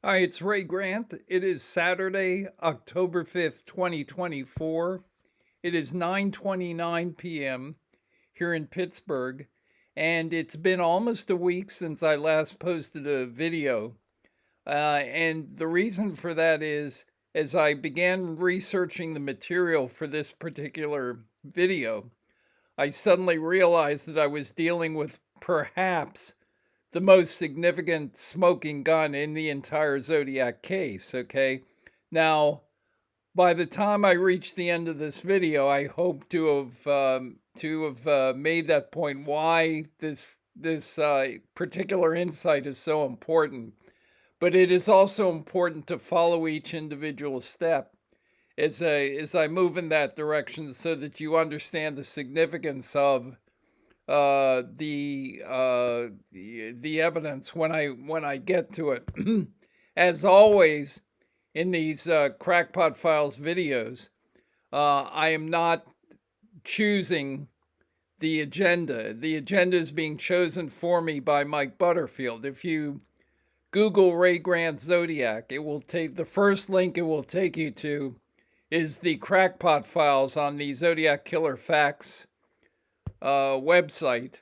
Hi, it's Ray Grant. It is Saturday, October 5th, 2024. It is 9:29 p.m. here in Pittsburgh, and it's been almost a week since I last posted a video. And the reason for that is, as I began researching the material for this particular video, I suddenly realized that I was dealing with perhaps the most significant smoking gun in the entire Zodiac case. Okay. Now, by the time I reach the end of this video, I hope to have made that point why this particular insight is so important. But it is also important to follow each individual step as I move in that direction, so that you understand the significance of the evidence when I get to it. As always, in these Crackpot Files videos, I am not choosing the agenda. The agenda is being chosen for me by Mike Butterfield. If you Google Ray Grant Zodiac, it will take the first link it will take you to is the Crackpot Files on the Zodiac Killer Facts website.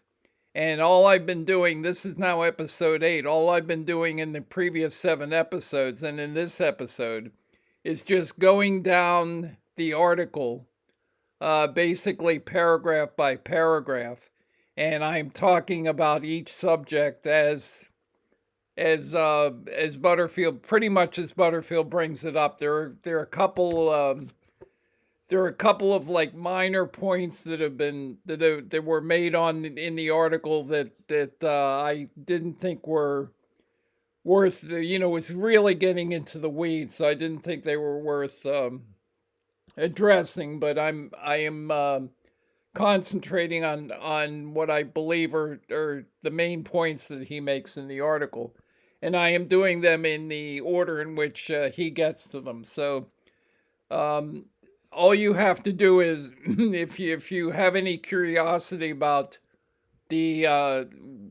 And all I've been doing, this is now episode 8, all I've been doing in the previous 7 episodes and in this episode is just going down the article, basically paragraph by paragraph. And I'm talking about each subject as Butterfield, pretty much as Butterfield brings it up. There are a couple of like minor points that were made on in the article that I didn't think were worth, was really getting into the weeds, so I didn't think they were worth addressing. But I am concentrating on what I believe are the main points that he makes in the article, and I am doing them in the order in which he gets to them. So all you have to do is, if you have any curiosity about the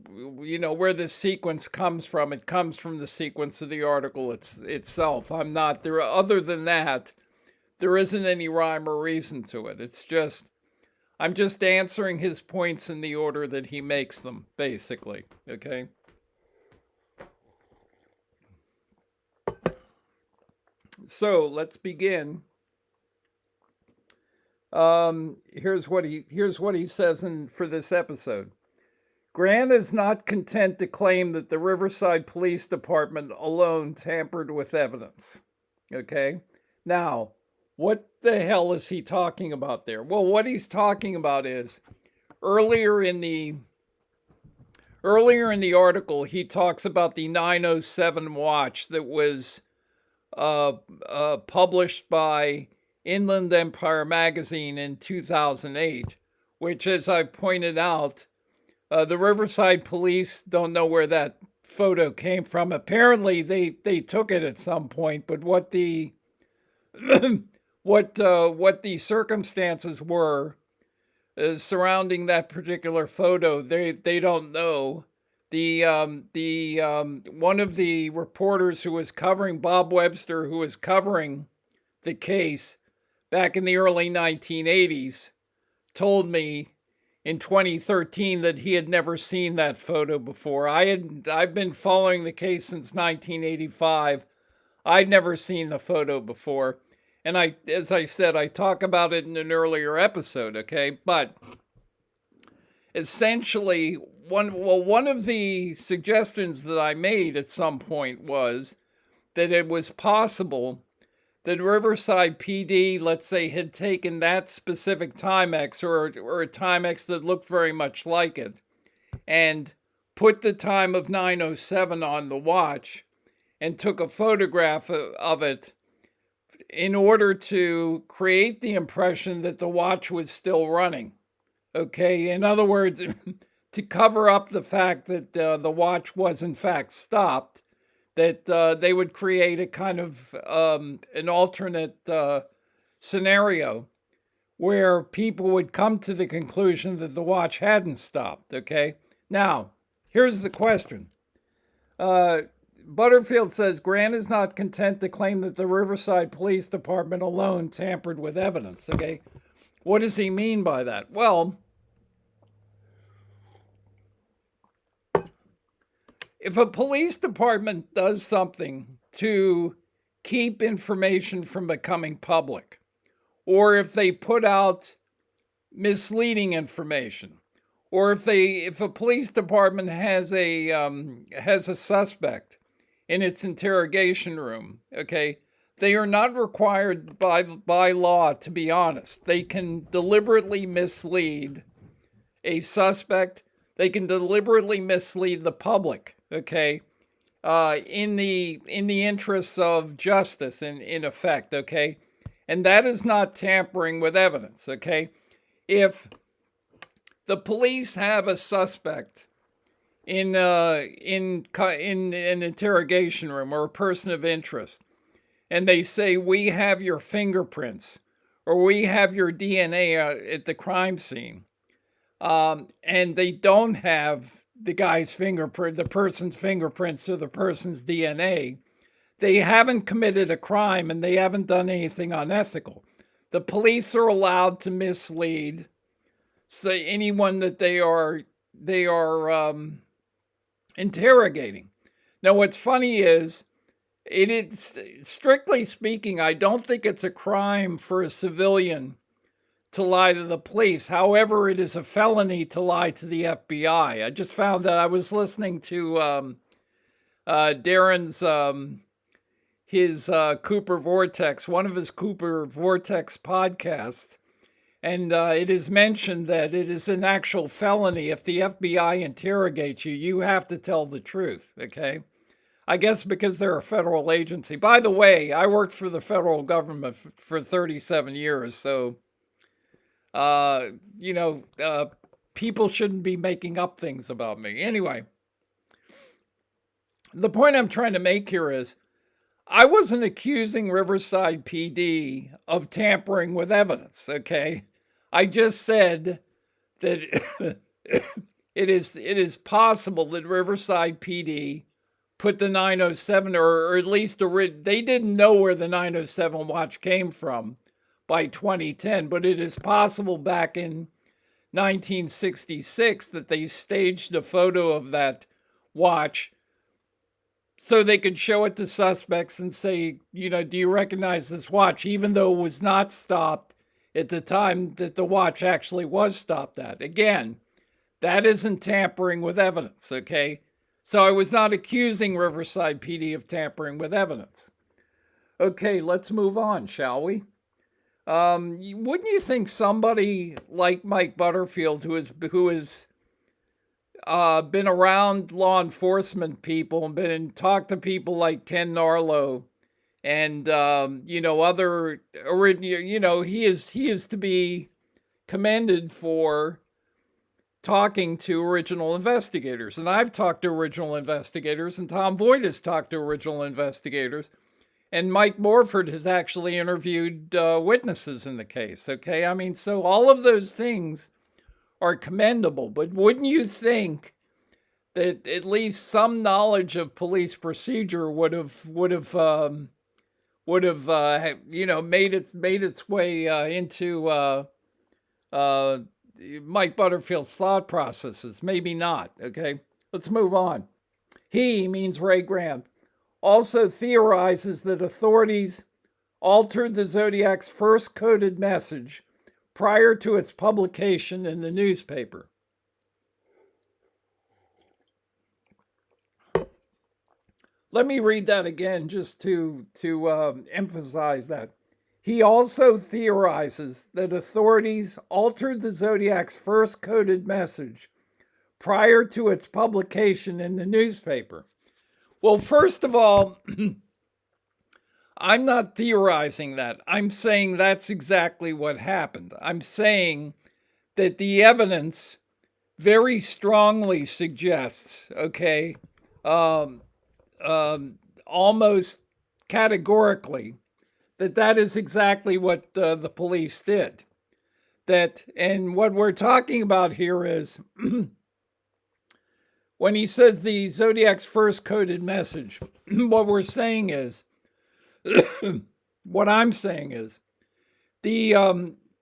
where the sequence comes from, it comes from the sequence of the article itself. I'm not there. Other than that, there isn't any rhyme or reason to it. I'm just answering his points in the order that he makes them, basically. Okay. So let's begin. Here's what he says for this episode. Grant is not content to claim that the Riverside Police Department alone tampered with evidence. Okay? Now, what the hell is he talking about there? Well, what he's talking about is earlier in the article, he talks about the 907 watch that was published by Inland Empire magazine in 2008, which, as I pointed out, the Riverside police don't know where that photo came from. Apparently, they took it at some point, but what the what the circumstances were surrounding that particular photo, they don't know. The one of the reporters who was covering, Bob Webster, who was covering the case back in the early 1980s, told me in 2013 that he had never seen that photo before. I've been following the case since 1985. I'd never seen the photo before. And as I said, I talk about it in an earlier episode, okay? But essentially, one of the suggestions that I made at some point was that it was possible that Riverside PD, let's say, had taken that specific Timex or a Timex that looked very much like it, and put the time of 9:07 on the watch and took a photograph of it in order to create the impression that the watch was still running. Okay, in other words, to cover up the fact that the watch was in fact stopped, that they would create a kind of an alternate scenario where people would come to the conclusion that the watch hadn't stopped. Okay. Now, here's the question. Butterfield says Grant is not content to claim that the Riverside Police Department alone tampered with evidence. Okay, what does he mean by that? Well, if a police department does something to keep information from becoming public, or if they put out misleading information, or if a police department has a suspect in its interrogation room, okay, they are not required by law to be honest. They can deliberately mislead a suspect. They can deliberately mislead the public, okay, in the interests of justice, in effect, okay, and that is not tampering with evidence, okay. If the police have a suspect in an interrogation room or a person of interest, and they say we have your fingerprints or we have your DNA at the crime scene, and they don't have the guy's fingerprint, the person's fingerprints or the person's DNA, they haven't committed a crime and they haven't done anything unethical. The police are allowed to mislead, say, anyone that they are interrogating. Now, what's funny is, it is, strictly speaking, I don't think it's a crime for a civilian to lie to the police. However, it is a felony to lie to the FBI. I just found that I was listening to Darren's his Cooper Vortex, one of his Cooper Vortex podcasts, and it is mentioned that it is an actual felony. If the FBI interrogates you, you have to tell the truth, okay? I guess because they're a federal agency. By the way, I worked for the federal government for 37 years, so, people shouldn't be making up things about me. Anyway, the point I'm trying to make here is, I wasn't accusing Riverside PD of tampering with evidence, okay? I just said that it is possible that Riverside PD put the 907, or at least they didn't know where the 907 watch came from by 2010, but it is possible back in 1966 that they staged a photo of that watch so they could show it to suspects and say, do you recognize this watch? Even though it was not stopped at the time that the watch actually was stopped at. Again, that isn't tampering with evidence, okay? So I was not accusing Riverside PD of tampering with evidence. Okay, let's move on, shall we? Wouldn't you think somebody like Mike Butterfield, who has been around law enforcement people and talked to people like Ken Narlow and other, he is to be commended for talking to original investigators. And I've talked to original investigators, and Tom Voigt has talked to original investigators, and Mike Morford has actually interviewed witnesses in the case. Okay, I mean, so all of those things are commendable, but wouldn't you think that at least some knowledge of police procedure would have made its way into Mike Butterfield's thought processes? Maybe not. Okay, let's move on. He means Ray Grant also theorizes that authorities altered the Zodiac's first coded message prior to its publication in the newspaper. Let me read that again just to emphasize that. He also theorizes that authorities altered the Zodiac's first coded message prior to its publication in the newspaper. Well, first of all, I'm not theorizing that. I'm saying that's exactly what happened. I'm saying that the evidence very strongly suggests, okay, almost categorically, that is exactly what the police did. And what we're talking about here is when he says the Zodiac's first coded message, what we're saying is, what I'm saying is, the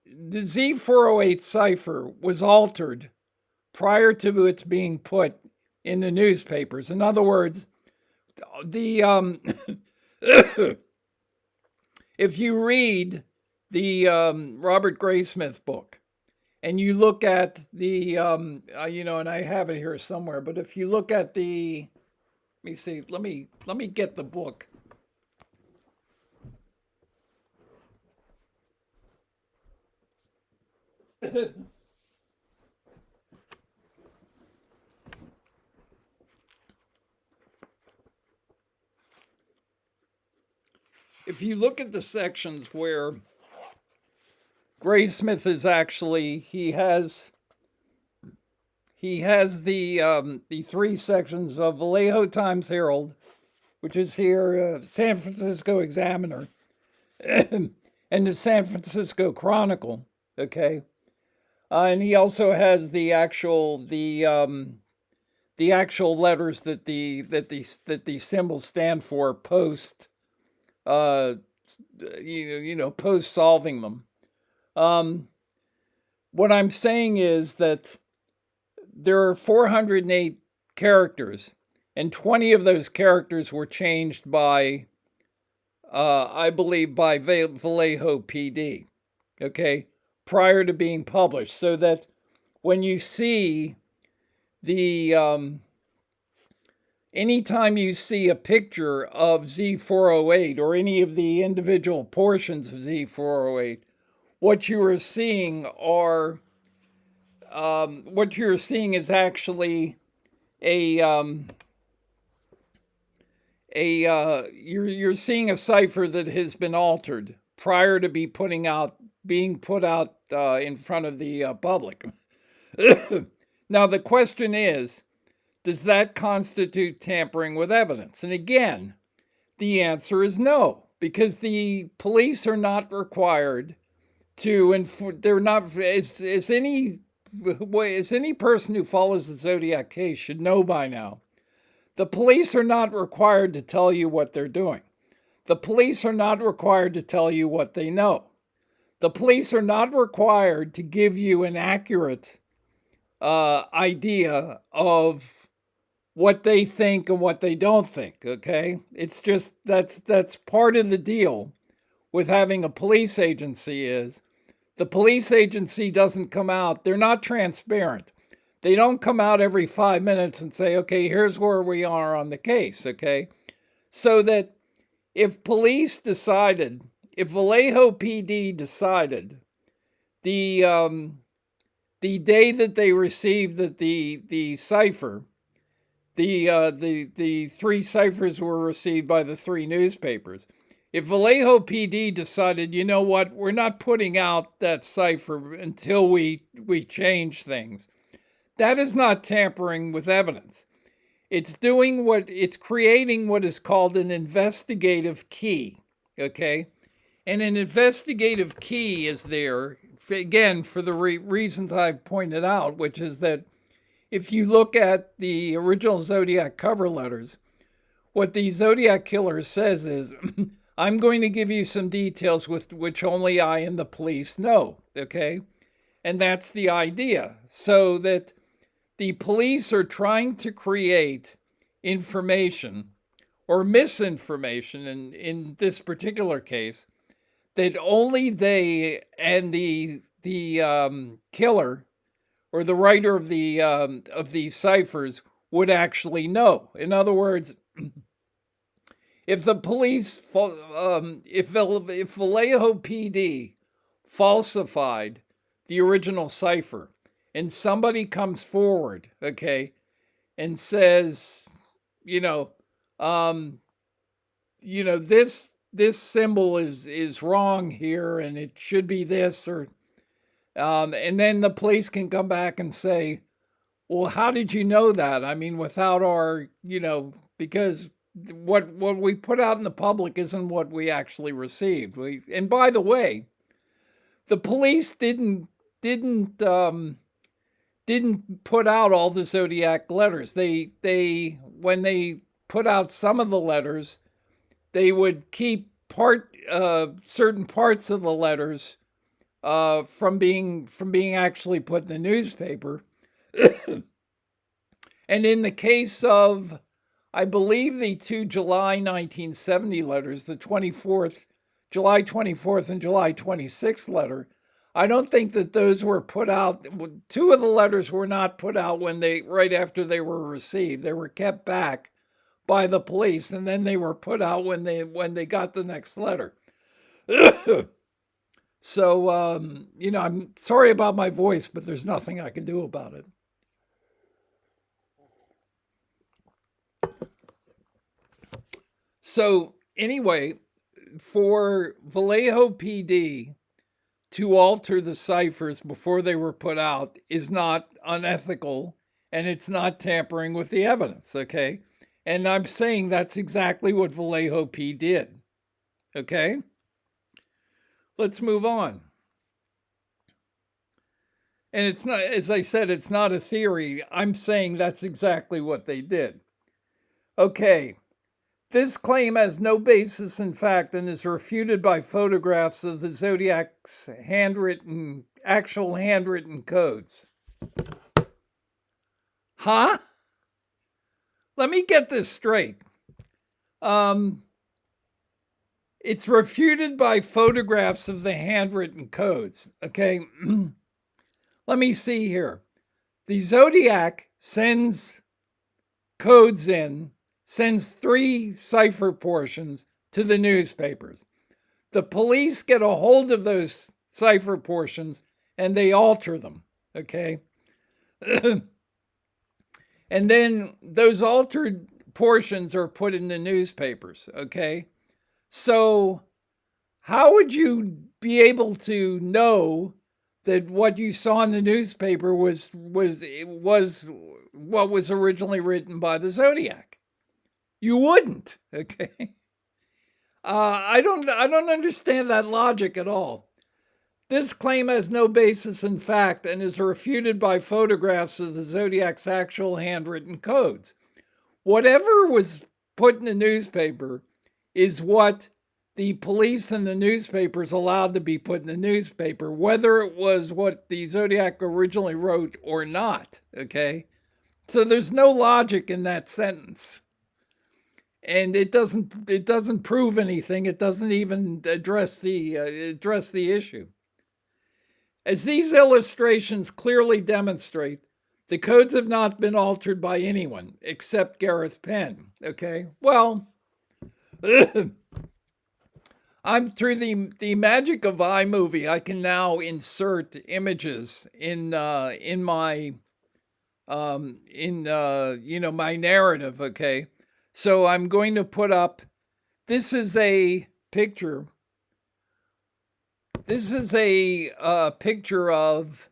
Z408 cipher was altered prior to its being put in the newspapers. In other words, the if you read the Robert Graysmith book, and you look at the and I have it here somewhere, but if you look at the, let me see, let me get the book. If you look at the sections where Graysmith is actually, he has the three sections of Vallejo Times Herald, which is here, San Francisco Examiner, and the San Francisco Chronicle. Okay, and he also has the actual letters that the symbols stand for post post solving them. What I'm saying is that there are 408 characters, and 20 of those characters were changed by, I believe, by Vallejo PD, okay, prior to being published, so that when you see the, anytime you see a picture of Z408 or any of the individual portions of Z408, what you are seeing are, what you're seeing is actually you're seeing a cipher that has been altered prior to being put out in front of the public. Now the question is, does that constitute tampering with evidence? And again, the answer is no, because the police are not required to, they're not, as any person who follows the Zodiac case should know by now, the police are not required to tell you what they're doing. The police are not required to tell you what they know. The police are not required to give you an accurate idea of what they think and what they don't think, okay? It's just, that's part of the deal with having a police agency is the police agency doesn't come out, they're not transparent. They don't come out every 5 minutes and say, okay, here's where we are on the case, okay? So that if police decided, if Vallejo PD decided the day that they received the cipher, the three ciphers were received by the three newspapers. If Vallejo PD decided, you know what, we're not putting out that cipher until we change things, that is not tampering with evidence. It's creating what is called an investigative key, okay? And an investigative key is there, again, for the reasons I've pointed out, which is that if you look at the original Zodiac cover letters, what the Zodiac killer says is, I'm going to give you some details with which only I and the police know, okay? And that's the idea. So that the police are trying to create information or misinformation in this particular case that only they and the killer or the writer of the ciphers would actually know. In other words, if the police, if Vallejo PD falsified the original cipher, and somebody comes forward, okay, and says, this symbol is wrong here, and it should be this, or and then the police can come back and say, well, how did you know that? I mean, without our, because what we put out in the public isn't what we actually received. And by the way, the police didn't didn't put out all the Zodiac letters. They when they put out some of the letters, they would keep certain parts of the letters from being actually put in the newspaper. And in the case of, I believe, the two July 1970 letters, the July 24th and July 26th letter, I don't think that those were put out. Two of the letters were not put out right after they were received. They were kept back by the police, and then they were put out when they got the next letter. So, I'm sorry about my voice, but there's nothing I can do about it. So, anyway, for Vallejo PD to alter the ciphers before they were put out is not unethical, and it's not tampering with the evidence, okay? And I'm saying that's exactly what Vallejo P did, okay? Let's move on. And it's not, as I said, it's not a theory. I'm saying that's exactly what they did. Okay. This claim has no basis in fact and is refuted by photographs of the Zodiac's actual handwritten codes. Huh? Let me get this straight. It's refuted by photographs of the handwritten codes. Okay. Let me see here. The Zodiac sends codes in, sends 3 cipher portions to the newspapers. The police get a hold of those cipher portions and they alter them. Okay. And then those altered portions are put in the newspapers. Okay. So how would you be able to know that what you saw in the newspaper was what was originally written by the Zodiac? You wouldn't, okay? I don't understand that logic at all. This claim has no basis in fact and is refuted by photographs of the Zodiac's actual handwritten codes. Whatever was put in the newspaper is what the police and the newspapers allowed to be put in the newspaper, whether it was what the Zodiac originally wrote or not, okay? So there's no logic in that sentence. And it doesn't prove anything. It doesn't even address the issue. As these illustrations clearly demonstrate, the codes have not been altered by anyone except Gareth Penn, okay? Well, I'm through the magic of iMovie. I can now insert images in my my narrative. Okay, so I'm going to put up. This is a picture. This is a picture of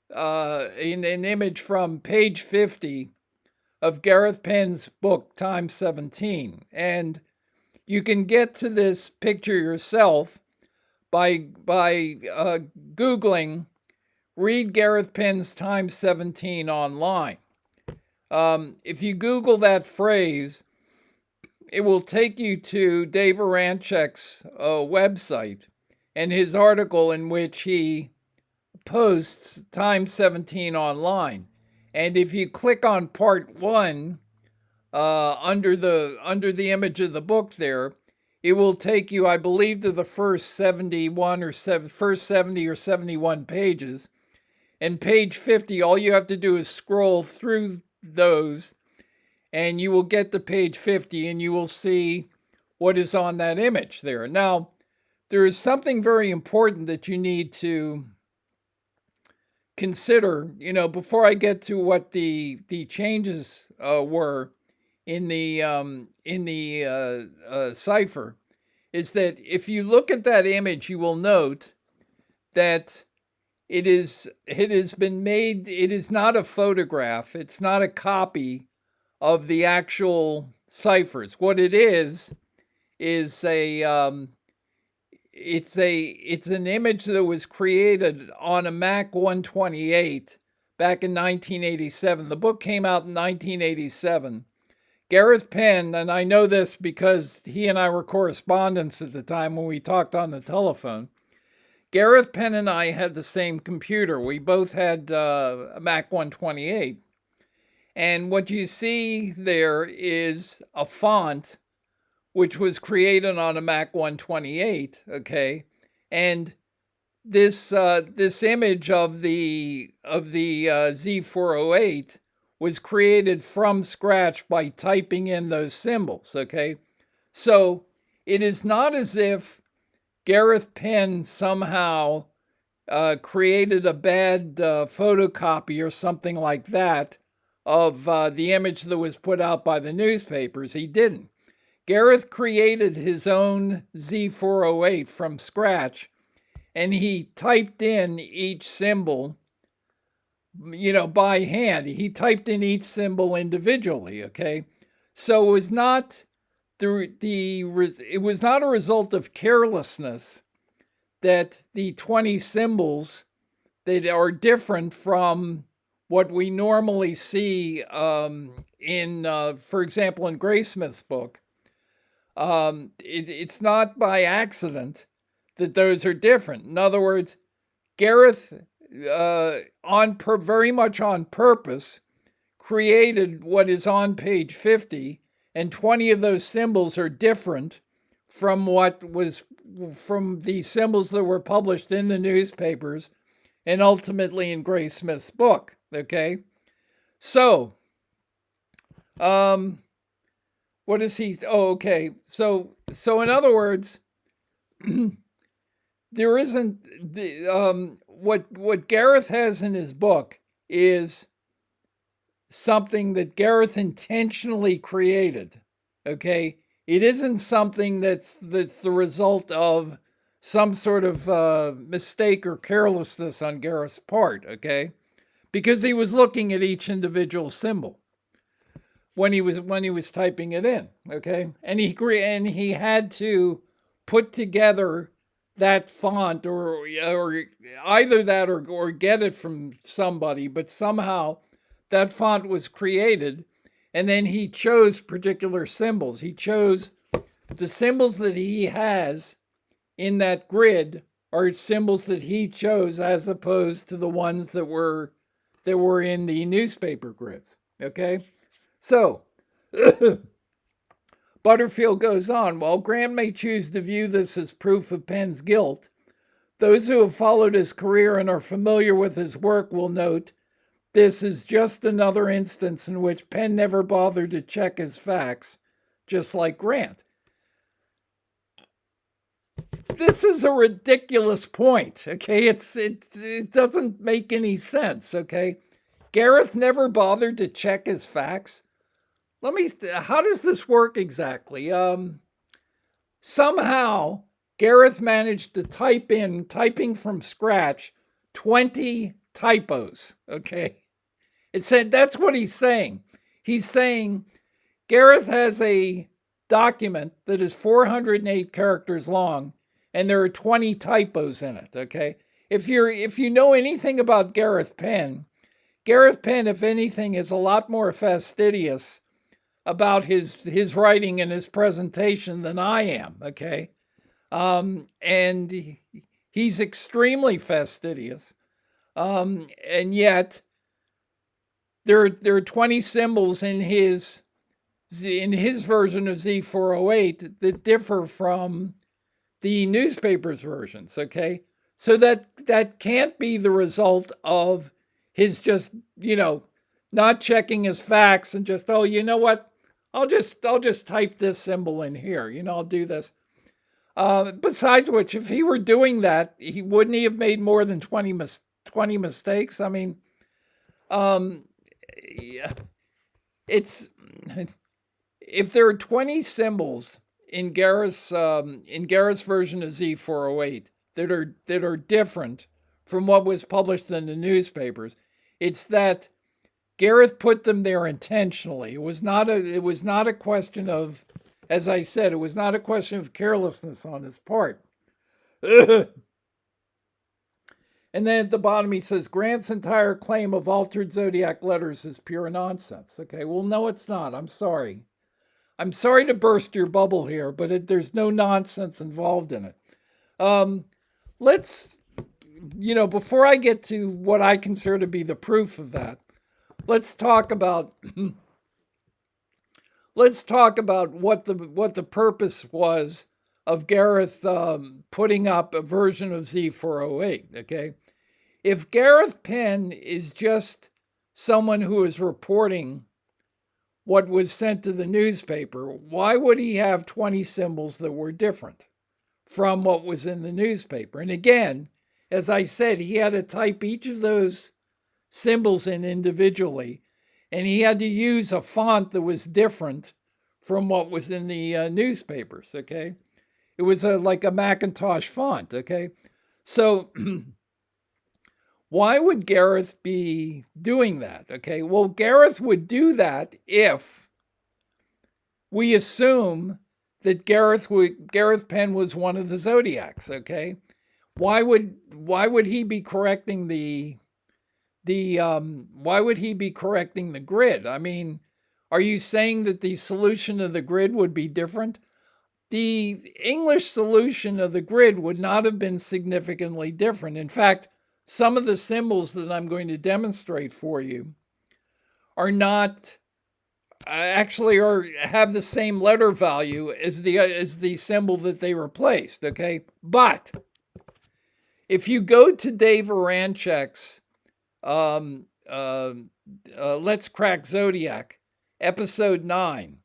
an image from page 50 of Gareth Penn's book Time 17, and you can get to this picture yourself by Googling "Read Gareth Penn's Time 17" online. If you Google that phrase, it will take you to Dave Aranchek's website and his article in which he posts Time 17 online. And if you click on part 1, under the image of the book there, it will take you, I believe, to the first 71 or first 70 or 71 pages. And page 50, all you have to do is scroll through those, and you will get to page 50, and you will see what is on that image there. Now, there is something very important that you need to consider, before I get to what the changes were in the cipher, is that if you look at that image, you will note that it has been made. It is not a photograph. It's not a copy of the actual ciphers. What it is it's an image that was created on a Mac 128 back in 1987. The book came out in 1987. Gareth Penn, and I know this because he and I were correspondents at the time when we talked on the telephone. Gareth Penn and I had the same computer. We both had a Mac 128. And what you see there is a font which was created on a Mac 128, okay? And this image of the Z408 was created from scratch by typing in those symbols, okay? So it is not as if Gareth Penn somehow created a bad photocopy or something like that of the image that was put out by the newspapers. He didn't. Gareth created his own Z408 from scratch, and he typed in each symbol, by hand. He typed in each symbol individually, okay? So it was not it was not a result of carelessness that the 20 symbols that are different from what we normally see for example, in Graysmith's book. It's not by accident that those are different. In other words, Gareth, very much on purpose, created what is on page 50, and 20 of those symbols are different from the symbols that were published in the newspapers and ultimately in Graysmith's book, okay? So, what is he? Oh, okay. So in other words, there isn't what Gareth has in his book is something that Gareth intentionally created. Okay, it isn't something that's the result of some sort of mistake or carelessness on Gareth's part. Okay, because he was looking at each individual symbol when he was typing it in. Okay, and he had to put together that font or either that or get it from somebody, but somehow that font was created, and then he chose particular symbols. He chose the symbols that he has in that grid are symbols that he chose as opposed to the ones that were in the newspaper grids. Okay? So Butterfield goes on, while Grant may choose to view this as proof of Penn's guilt, those who have followed his career and are familiar with his work will note this is just another instance in which Penn never bothered to check his facts, just like Grant. This is a ridiculous point, okay? It doesn't make any sense, okay? Gareth never bothered to check his facts. How does this work exactly? Somehow, Gareth managed to typing from scratch, 20 typos, okay? It said, that's what he's saying. He's saying Gareth has a document that is 408 characters long, and there are 20 typos in it, okay? If you know anything about Gareth Penn, if anything, is a lot more fastidious about his writing and his presentation than I am, okay? And he's extremely fastidious. And yet there are 20 symbols in his version of Z408 that differ from the newspaper's versions, okay? So that can't be the result of his just, not checking his facts and just, oh, you know what? I'll just type this symbol in here. I'll do this. Besides which, if he were doing that, wouldn't he have made more than 20 mistakes? I mean, yeah, if there are 20 symbols in Gareth's version of Z408 that are different from what was published in the newspapers, it's that Gareth put them there intentionally. It was not a question of, as I said, it was not a question of carelessness on his part. And then at the bottom, he says, Grant's entire claim of altered zodiac letters is pure nonsense. Okay, well, no, it's not. I'm sorry. I'm sorry to burst your bubble here, but there's no nonsense involved in it. Let's, before I get to what I consider to be the proof of that, let's talk about what the purpose was of Gareth putting up a version of Z408. Okay, if Gareth Penn is just someone who is reporting what was sent to the newspaper, why would he have 20 symbols that were different from what was in the newspaper? And again, as I said, he had to type each of those symbols in individually, and he had to use a font that was different from what was in the newspapers, okay? It was like a Macintosh font, okay? So why would Gareth be doing that? Okay, well, Gareth would do that if we assume that Gareth Penn was one of the Zodiacs. Okay, why would he be correcting the grid? I mean, are you saying that the solution of the grid would be different? The English solution of the grid would not have been significantly different. In fact, some of the symbols that I'm going to demonstrate for you are not have the same letter value as the symbol that they replaced. Okay, but if you go to Dave Aranchek's Let's Crack Zodiac, episode 9,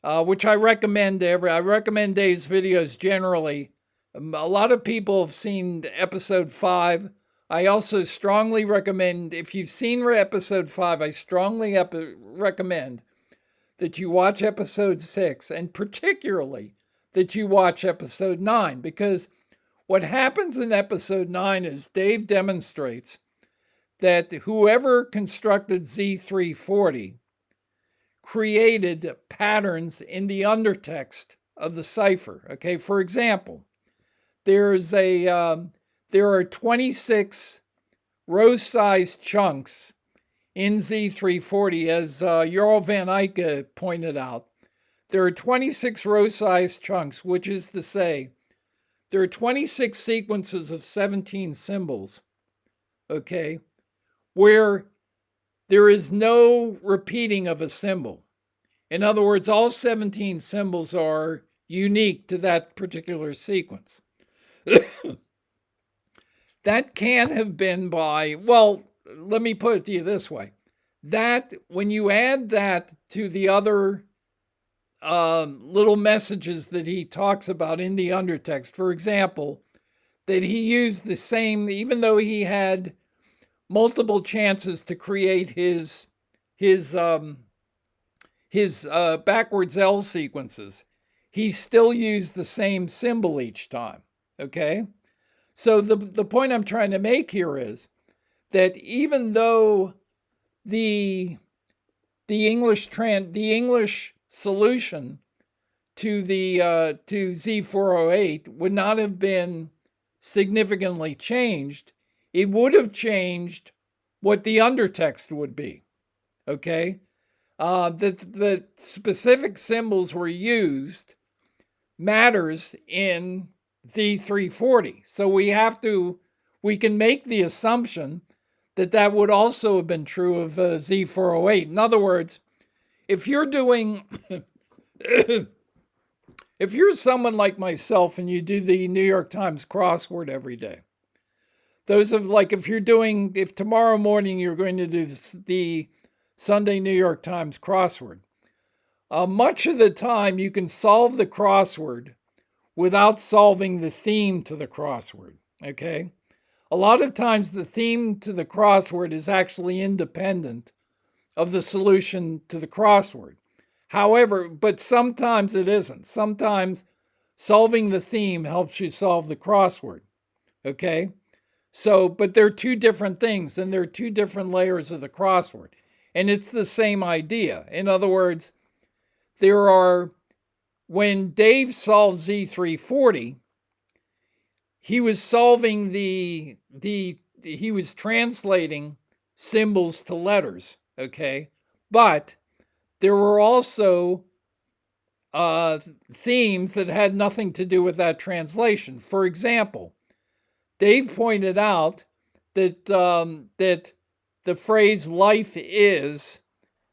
which I recommend I recommend Dave's videos generally. A lot of people have seen episode 5. I also strongly recommend, if you've seen episode 5, I strongly recommend that you watch episode 6, and particularly that you watch episode 9, because what happens in episode 9 is Dave demonstrates that whoever constructed Z340 created patterns in the undertext of the cipher. Okay, for example, there are 26 row-sized chunks in Z340, as Jarl van Eyck pointed out. There are 26 row-sized chunks, which is to say, there are 26 sequences of 17 symbols, okay, where there is no repeating of a symbol. In other words, all 17 symbols are unique to that particular sequence. That can have been well, let me put it to you this way. That, when you add that to the other little messages that he talks about in the undertext, for example, that he used the same, even though he had multiple chances to create his backwards L sequences, he still used the same symbol each time, okay? So the point I'm trying to make here is that even though the English solution to Z408 would not have been significantly changed, it would have changed what the undertext would be. Okay, the specific symbols were used matters in Z340. So we can make the assumption that would also have been true of Z408. In other words, if you're doing, if you're someone like myself and you do the New York Times crossword every day, if tomorrow morning you're going to do the Sunday New York Times crossword, much of the time you can solve the crossword without solving the theme to the crossword, okay? A lot of times the theme to the crossword is actually independent of the solution to the crossword. However, but sometimes it isn't. Sometimes solving the theme helps you solve the crossword, okay? So, but they're two different things, and they're two different layers of the crossword. And it's the same idea. In other words, when Dave solved Z340, he was solving the he was translating symbols to letters, okay? But there were also themes that had nothing to do with that translation. For example, Dave pointed out that that the phrase "life is"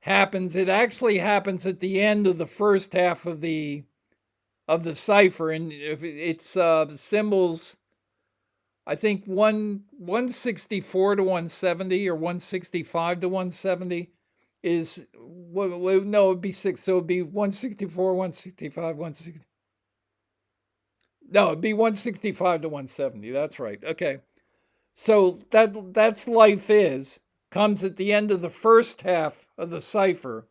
happens. It actually happens at the end of the first half of the cipher, and if it's symbols, I think 164 to 170 or 165 to 170 is no, it'd be six. So it'd be 164, 165, 160. No, it'd be 165 to 170. That's right. Okay. So that's life is comes at the end of the first half of the cipher,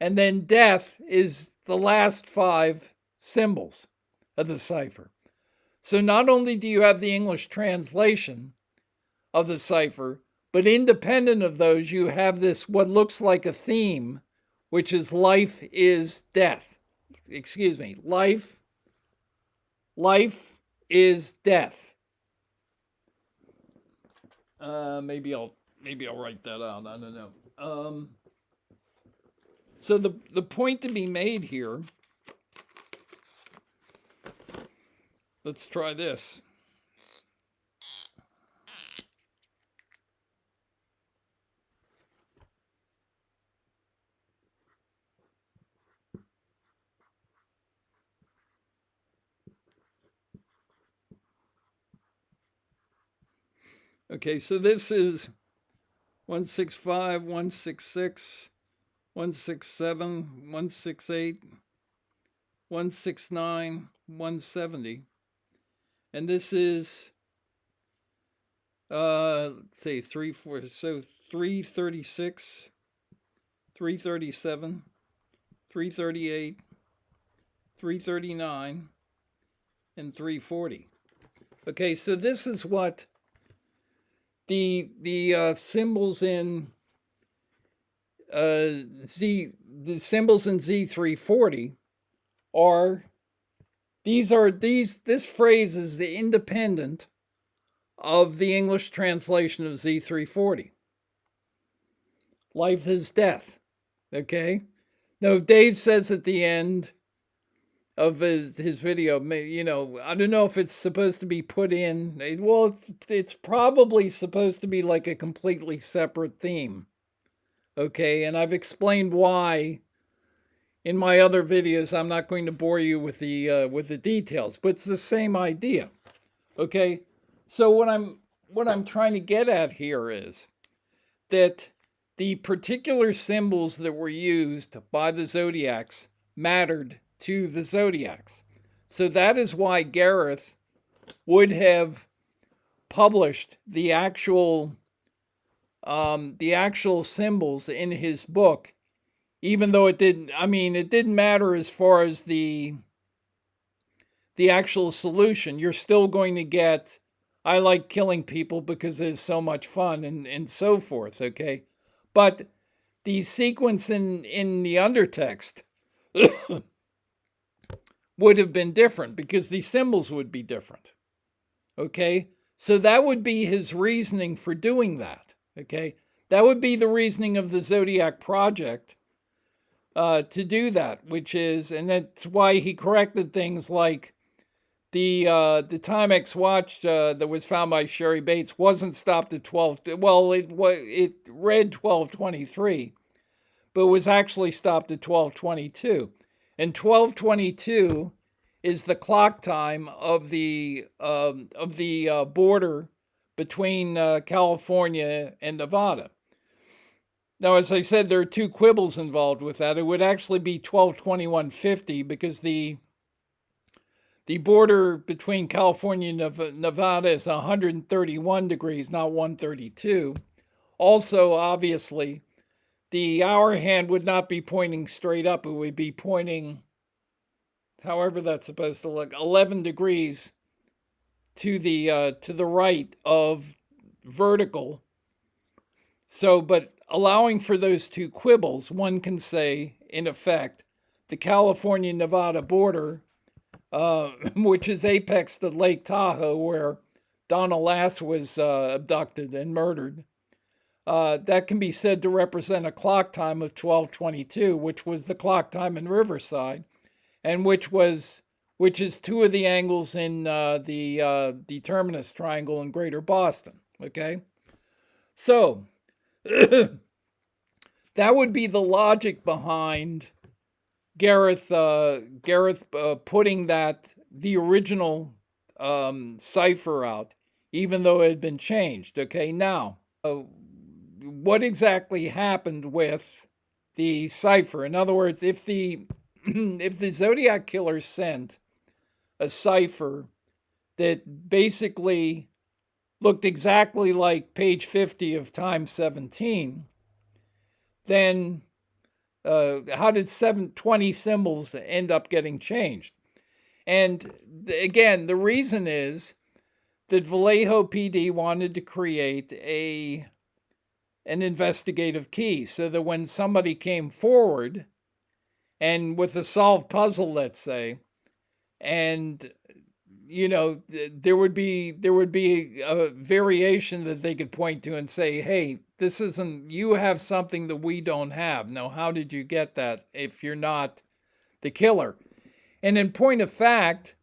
and then death is the last 5 symbols of the cipher. So not only do you have the English translation of the cipher, but independent of those, you have this what looks like a theme, which is life is death. Excuse me, life is death. Maybe I'll write that out. I don't know. So the point to be made here. Let's try this. Okay, so this is 165, 166, 167, 168, 169, 170. And this is, let's say 3, 4, so 336, 337, 338, 339, and 340. Okay, so this is what the symbols in the symbols in Z340 are. This phrase is the independent of the English translation of Z340. Life is death. Okay? Now, Dave says at the end of his video, I don't know if it's supposed to be put in. Well, it's probably supposed to be like a completely separate theme. Okay? And I've explained why in my other videos. I'm not going to bore you with the details, but it's the same idea. Okay, so what I'm trying to get at here is that the particular symbols that were used by the Zodiacs mattered to the Zodiacs. So that is why Gareth would have published the actual symbols in his book, even though it didn't matter as far as the actual solution. You're still going to get, I like killing people because it's so much fun and so forth, okay? But the sequence in the undertext would have been different because the symbols would be different, okay? So that would be his reasoning for doing that, okay? That would be the reasoning of the Zodiac Project to do that, which is, and that's why he corrected things like the Timex watch that was found by Sherry Bates wasn't stopped at 12. Well, it read 12:23, but was actually stopped at 12:22, and 12:22 is the clock time of the border between California and Nevada. Now, as I said, there are 2 quibbles involved with that. It would actually be 12:21:50 because the border between California and Nevada is 131 degrees, not 132. Also, obviously, the hour hand would not be pointing straight up. It would be pointing, however that's supposed to look, 11 degrees to the right of vertical. So, but allowing for those 2 quibbles, one can say, in effect, the California-Nevada border, which is apex to Lake Tahoe, where Donna Lass was abducted and murdered, that can be said to represent a clock time of 1222, which was the clock time in Riverside, and which is two of the angles in the determinist triangle in Greater Boston. Okay, so that would be the logic behind Gareth putting the original cipher out, even though it had been changed. Okay, now what exactly happened with the cipher? In other words, if the if the Zodiac killer sent a cipher that basically looked exactly like page 50 of Time 17, then how did 720 symbols end up getting changed? And again, the reason is that Vallejo PD wanted to create an investigative key so that when somebody came forward and with a solved puzzle, let's say, and there would be a variation that they could point to and say, hey, this isn't, you have something that we don't have. Now, how did you get that if you're not the killer? And in point of fact,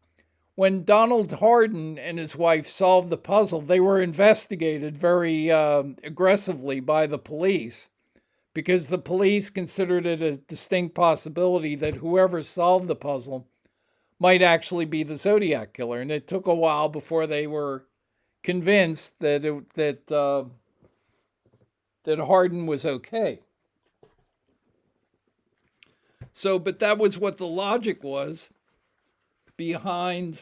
when Donald Hardin and his wife solved the puzzle, they were investigated very aggressively by the police, because the police considered it a distinct possibility that whoever solved the puzzle might actually be the Zodiac killer. And it took a while before they were convinced that that Hardin was okay. So, but that was what the logic was behind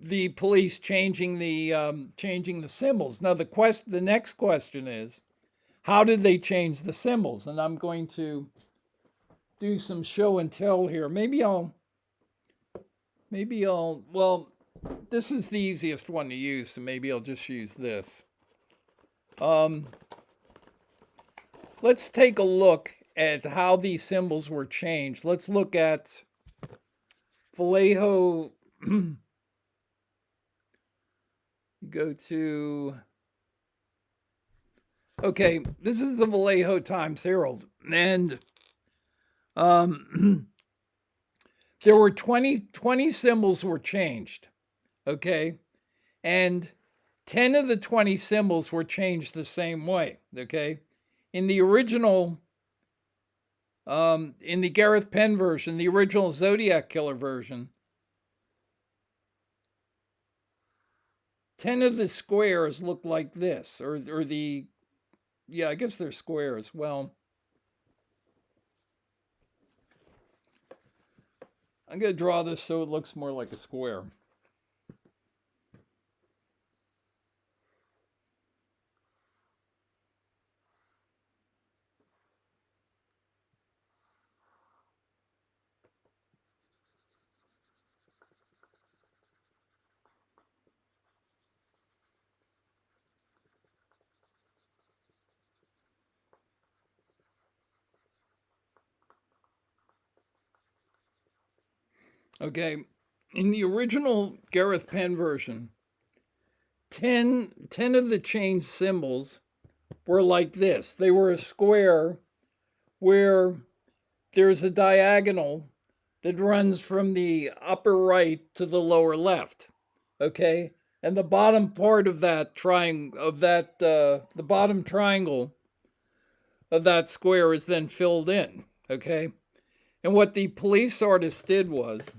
the police changing the symbols. Now the next question is, how did they change the symbols? And I'm going to do some show and tell here. Maybe I'll well, this is the easiest one to use, so maybe I'll just use this. Let's take a look at how these symbols were changed. Let's look at Vallejo. Go to, okay, this is the Vallejo Times Herald, and there were 20 symbols were changed, okay, and 10 of the 20 symbols were changed the same way, okay. In the original, in the Gareth Penn version, the original Zodiac killer version, 10 of the squares look like this, or yeah, I guess they're squares. Well, I'm going to draw this so it looks more like a square. Okay, in the original Gareth Penn version, 10 of the changed symbols were like this. They were a square where there's a diagonal that runs from the upper right to the lower left. Okay, and the bottom part of that triangle, the bottom triangle of that square is then filled in. Okay, and what the police artist did was,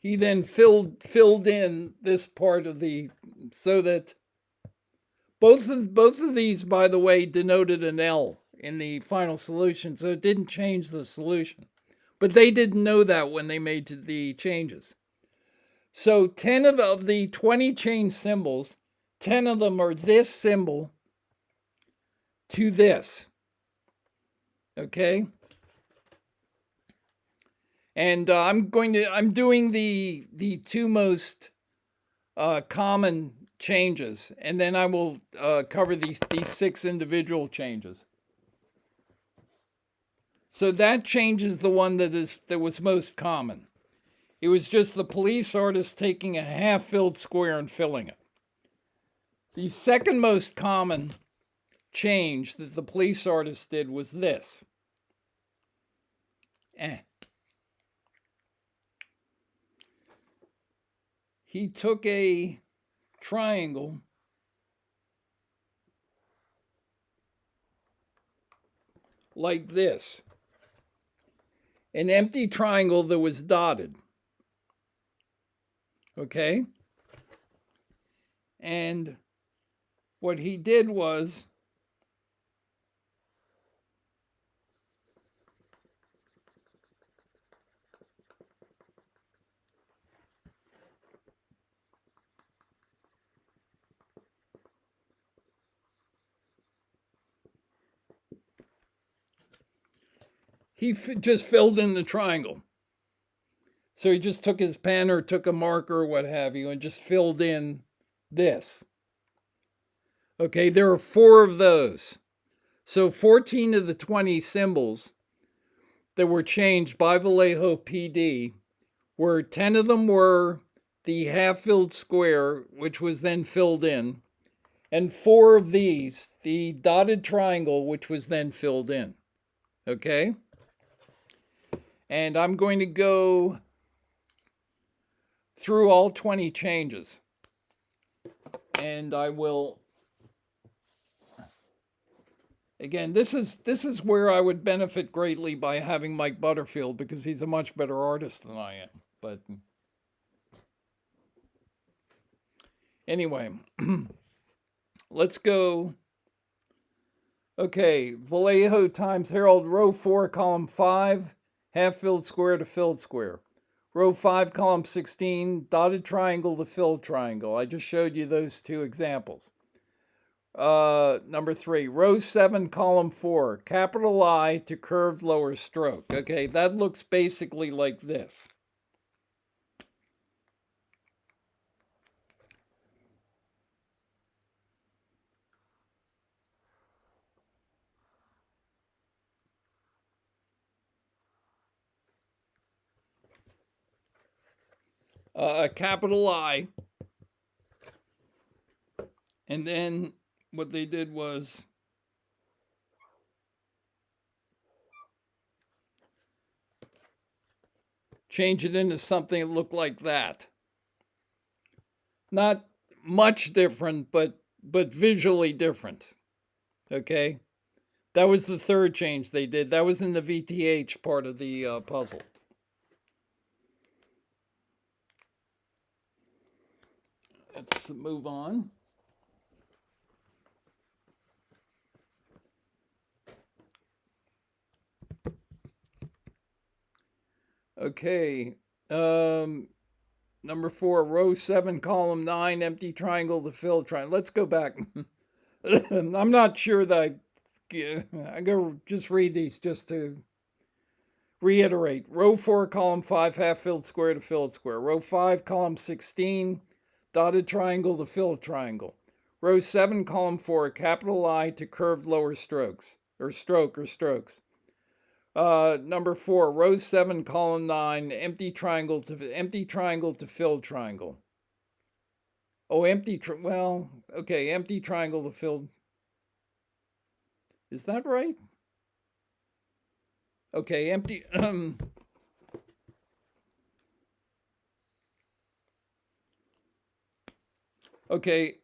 he then filled in this part of the, so that both of these, by the way, denoted an L in the final solution, so it didn't change the solution. But they didn't know that when they made the changes. So 10 of the 20 changed symbols, 10 of them are this symbol to this. Okay? And I'm doing the two most common changes, and then I will cover these six individual changes. So that change is the one that was most common. It was just the police artist taking a half-filled square and filling it. The second most common change that the police artist did was this. He took a triangle like this, an empty triangle that was dotted. Okay? And what he did was he just filled in the triangle. So he just took his pen or took a marker or what have you and just filled in this. Okay, there are 4 of those. So 14 of the 20 symbols that were changed by Vallejo PD were 10 of them were the half-filled square, which was then filled in, and 4 of these, the dotted triangle, which was then filled in. Okay? And I'm going to go through all 20 changes. And I will, again, this is where I would benefit greatly by having Mike Butterfield, because he's a much better artist than I am. But anyway, let's go. Okay, Vallejo times Harold, row 4, column 5, half-filled square to filled square. Row 5, column 16, dotted triangle to filled triangle. I just showed you those 2 examples. Number 3, row 7, column 4, capital I to curved lower stroke. Okay, that looks basically like this. A capital I. And then what they did was change it into something that looked like that. Not much different, but visually different. Okay? That was the third change they did. That was in the VTH part of the puzzle. Let's move on. Okay. Number 4, row 7, column 9, empty triangle to fill triangle. Let's go back. I'm not sure that I'm going to just read these just to reiterate. Row 4, column 5, half-filled square to filled square. Row 5, column 16, dotted triangle to filled triangle. Row 7, column 4, capital I to curved lower strokes, or strokes. Number 4, row 7, column 9, empty triangle to filled triangle. Oh, empty triangle to filled. Is that right? Okay, empty. Okay.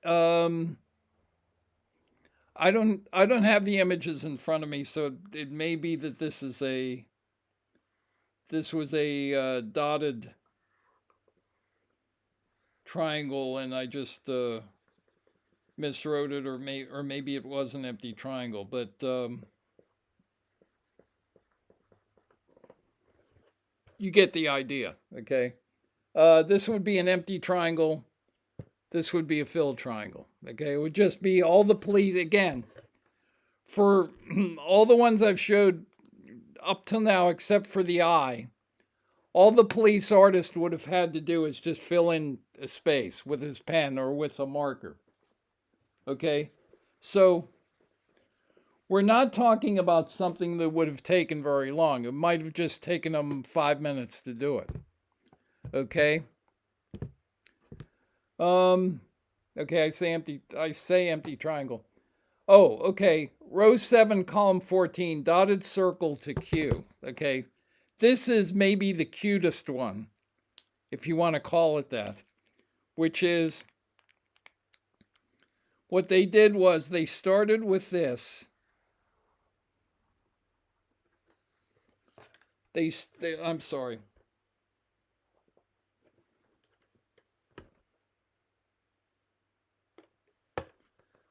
I don't have the images in front of me, so it may be that this was a dotted triangle, and I just miswrote it, or maybe it was an empty triangle, but you get the idea. Okay, this would be an empty triangle. This would be a filled triangle. Okay, it would just be all the police, again, for all the ones I've showed up till now, except for the eye, All the police artist would have had to do is just fill in a space with his pen or with a marker. Okay? So we're not talking about something that would have taken very long. It might have just taken them 5 minutes to do it. Okay? Okay, I say empty triangle. Oh, okay. Row 7, column 14, dotted circle to Q. Okay. This is maybe the cutest one, if you want to call it that, which is what they did was they started with this. I'm sorry.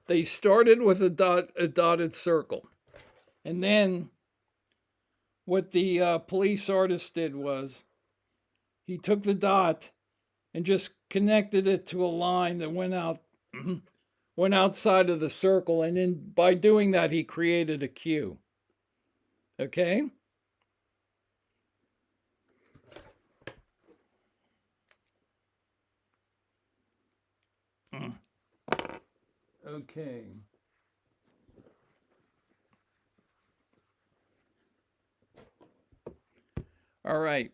They started with a dotted circle. And then what the police artist did was he took the dot and just connected it to a line that went outside of the circle, and then by doing that he created a Q. Okay? Okay. All right.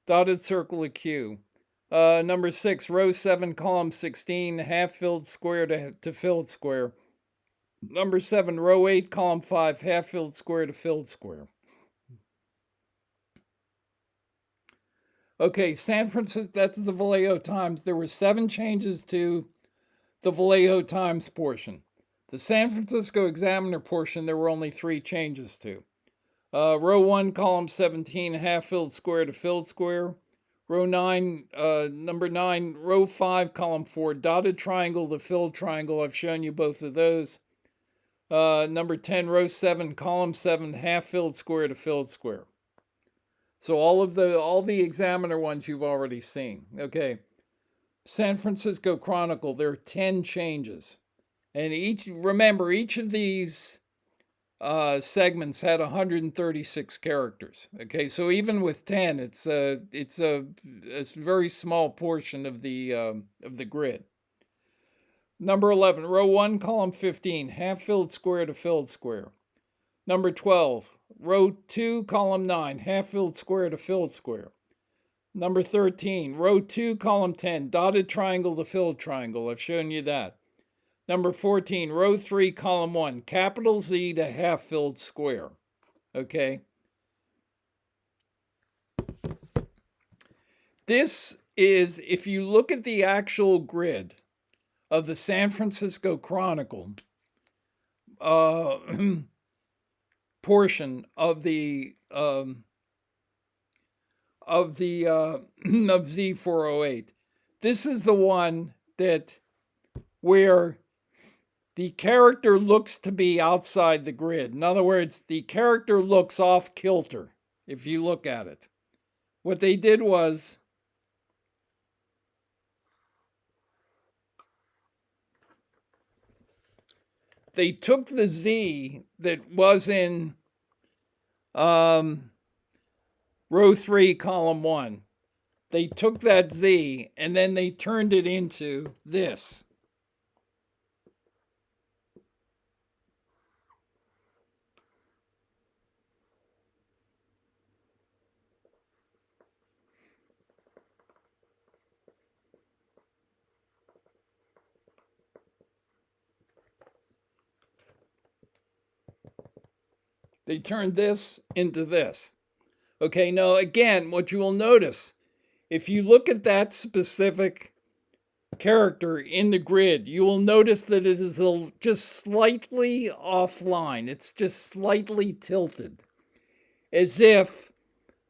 Dotted circle of Q. Number 6, row 7, column 16, half filled square to filled square. Number 7, row 8, column 5, half filled square to filled square. Okay, San Francisco, that's the Vallejo Times. There were 7 changes to the Vallejo Times portion. The San Francisco Examiner portion, there were only 3 changes to. Row 1, column 17, half filled square to filled square. Row 9, number 9, row 5, column 4, dotted triangle to filled triangle. I've shown you both of those. Number 10, row 7, column 7, half filled square to filled square. So all the Examiner ones you've already seen. Okay. San Francisco Chronicle, there are 10 changes. And remember, each of these segments had 136 characters. Okay, so even with 10, it's a very small portion of the grid. Number 11, row 1, column 15, half filled square to filled square. Number 12, row 2, column 9, half filled square to filled square. Number 13, row 2, column 10, dotted triangle to filled triangle. I've shown you that. Number 14, row 3, column 1, capital Z to half filled square. Okay. This is, if you look at the actual grid of the San Francisco Chronicle portion of Z408, this is the one where the character looks to be outside the grid. In other words, the character looks off kilter if you look at it. What they did was they took the Z that was in row 3, column 1. They took that Z and then they turned it into this. They turned this into this. Okay, now again, what you will notice, if you look at that specific character in the grid, you will notice that it is just slightly offline. It's just slightly tilted, as if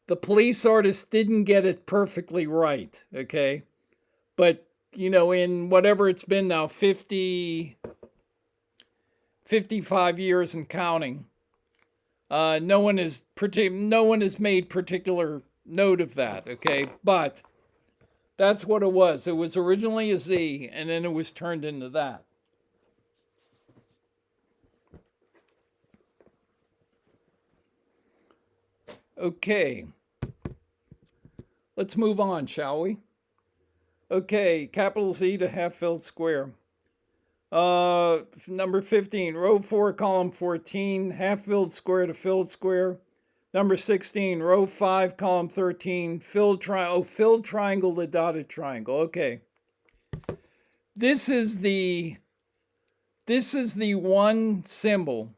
the police artist didn't get it perfectly right, okay? But, in whatever it's been now, 55 years and counting, no one has made particular note of that, okay? But that's what it was. It was originally a Z, and then it was turned into that. Okay, let's move on, shall we? Okay, capital Z to half-filled square. Number 15, row 4, column 14, half-filled square to filled square. Number 16, row 5, column 13, filled triangle to dotted triangle. Okay. This is the one symbol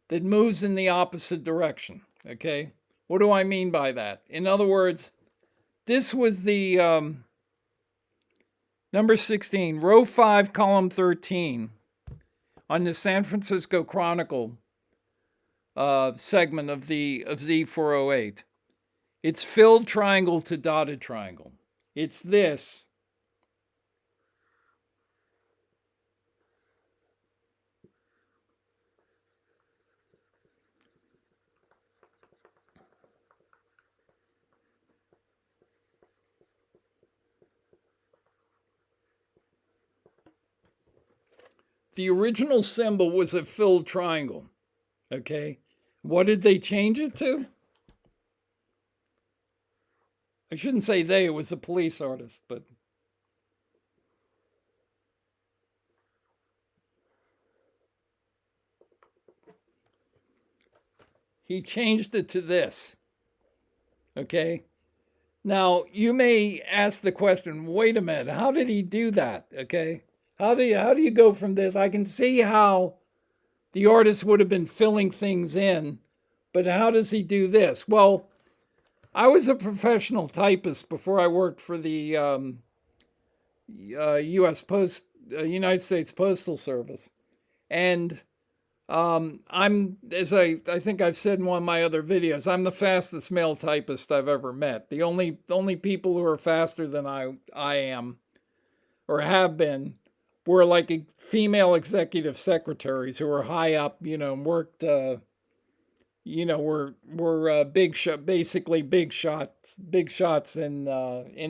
that moves in the opposite direction. Okay. What do I mean by that? In other words, this was the number 16, row 5, column 13 on the San Francisco Chronicle segment of Z408. It's filled triangle to dotted triangle. It's this. The original symbol was a filled triangle. Okay. What did they change it to? I shouldn't say they, it was a police artist, but he changed it to this. Okay. Now, you may ask the question, wait a minute, how did he do that? Okay. How do you go from this? I can see how the artist would have been filling things in, but how does he do this? Well, I was a professional typist before I worked for the United States Postal Service, and I'm, as I think I've said in one of my other videos, I'm the fastest male typist I've ever met. The only people who are faster than I am, or have been, were like female executive secretaries who were high up, and worked, were basically big shots in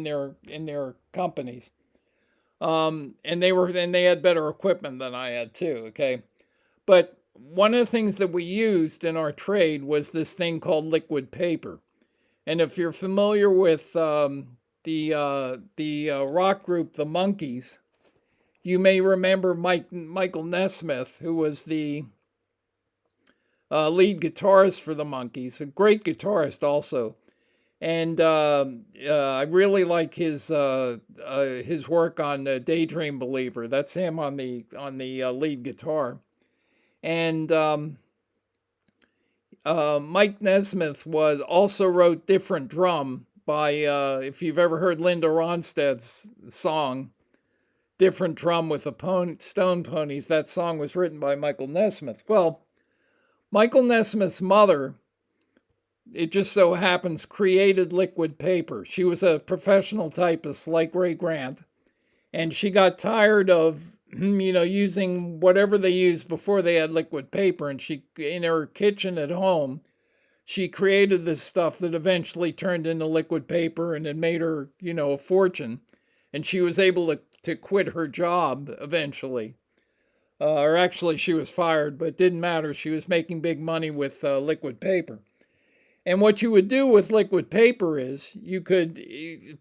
their companies. And they had better equipment than I had too. Okay, but one of the things that we used in our trade was this thing called liquid paper. And if you're familiar with the rock group the Monkees, you may remember Michael Nesmith, who was the lead guitarist for the Monkees, a great guitarist also. And I really like his work on Daydream Believer. That's him on the lead guitar. And Mike Nesmith also wrote Different Drum by, if you've ever heard Linda Ronstadt's song, Different Drum with the Stone Ponies, that song was written by Michael Nesmith. Well, Michael Nesmith's mother, it just so happens, created liquid paper. She was a professional typist like Ray Grant, and she got tired of using whatever they used before they had liquid paper, and she, in her kitchen at home, she created this stuff that eventually turned into liquid paper, and it made her a fortune, and she was able to quit her job eventually. Or actually, she was fired, but it didn't matter. She was making big money with liquid paper. And what you would do with liquid paper is you could,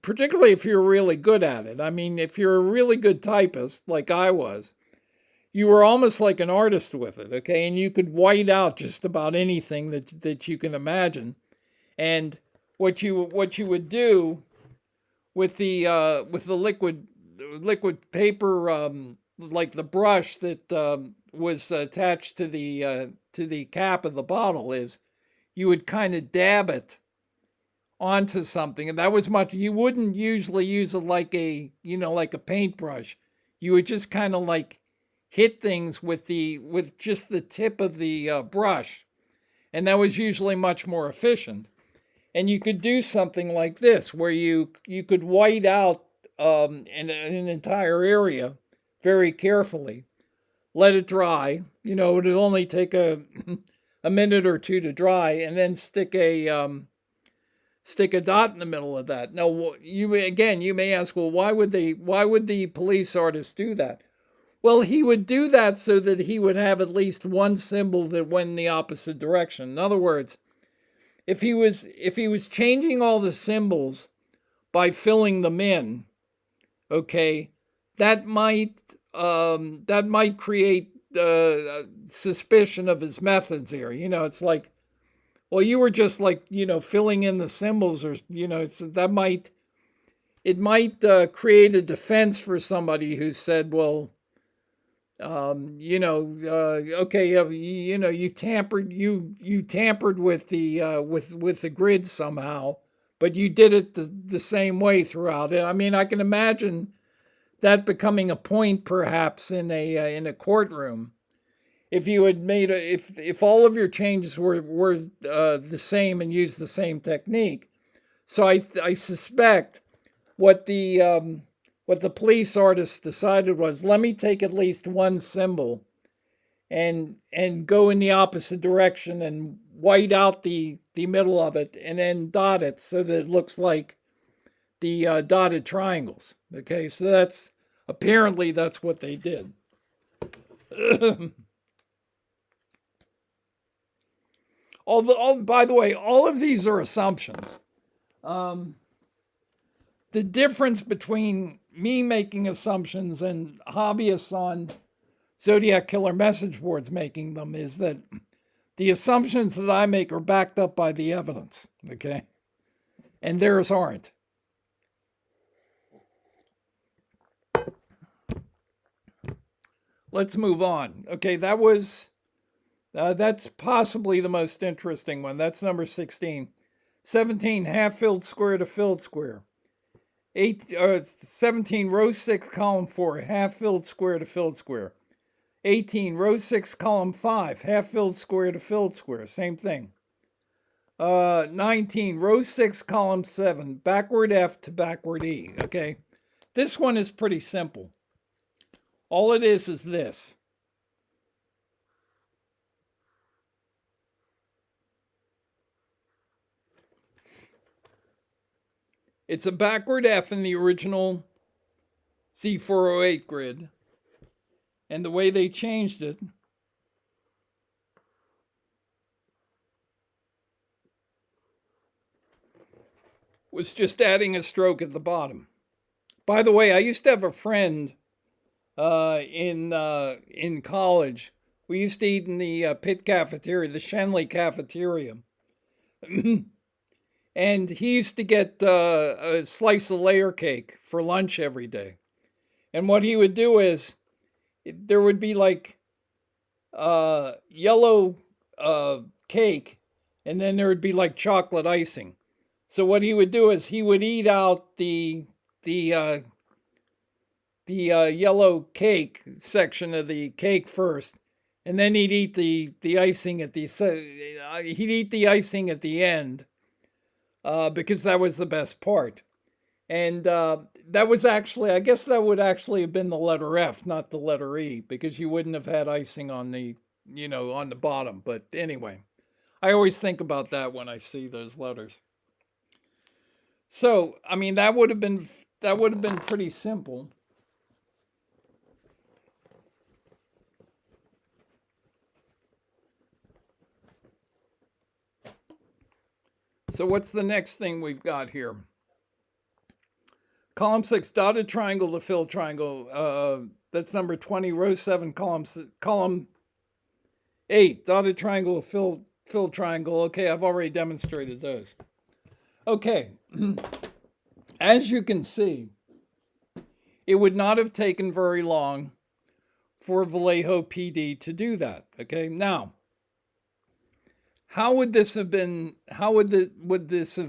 particularly if you're really good at it. I mean, if you're a really good typist, like I was, you were almost like an artist with it, okay? And you could white out just about anything that you can imagine. And what you would do with the liquid paper, like the brush that was attached to the cap of the bottle, is you would kind of dab it onto something, and that was you wouldn't usually use it like a paintbrush. You would just kind of like hit things with just the tip of the brush, and that was usually much more efficient. And you could do something like this, where you could white out an entire area very carefully, let it dry. It would only take a minute or two to dry, and then stick a dot in the middle of that. Now, you may ask, well, why would the police artist do that? Well, he would do that so that he would have at least one symbol that went in the opposite direction. In other words, if he was changing all the symbols by filling them in, okay, that might create suspicion of his methods here. It's like, well, you were just like, filling in the symbols, or it might create a defense for somebody who said, well, okay, you tampered with the grid somehow, but you did it the same way throughout it. I mean, I can imagine that becoming a point perhaps in a courtroom, if you had made if all of your changes were the same and used the same technique. So I suspect what the police artist decided was, let me take at least one symbol and go in the opposite direction and white out the middle of it, and then dot it so that it looks like the dotted triangles. Okay, so that's what they did. By the way, all of these are assumptions. The difference between me making assumptions and hobbyists on Zodiac Killer message boards making them is that the assumptions that I make are backed up by the evidence, okay? And theirs aren't. Let's move on. Okay, that's possibly the most interesting one. That's number 16. 17, half-filled square to filled square. 17, row 6, column 4, half-filled square to filled square. 18, row 6, column 5, half-filled square to filled square. Same thing. 19, row 6, column 7, backward F to backward E. Okay, this one is pretty simple. All it is this. It's a backward F in the original Z408 grid. And the way they changed it was just adding a stroke at the bottom. By the way, I used to have a friend in college. We used to eat in the pit cafeteria, the Shenley cafeteria. And he used to get a slice of layer cake for lunch every day. And what he would do is, there would be like yellow cake, and then there would be like chocolate icing. So what he would do is he would eat out the yellow cake section of the cake first, and then he'd eat the icing at the end, because that was the best part. And that was actually, I guess that would actually have been the letter F, not the letter E, because you wouldn't have had icing on the bottom. But anyway, I always think about that when I see those letters. So, I mean, that would have been pretty simple. So what's the next thing we've got here? Column 6, dotted triangle to fill triangle. That's number 20, row 7, column 8, dotted triangle to fill triangle. Okay, I've already demonstrated those. Okay, as you can see, it would not have taken very long for Vallejo PD to do that. Okay, now, how would this have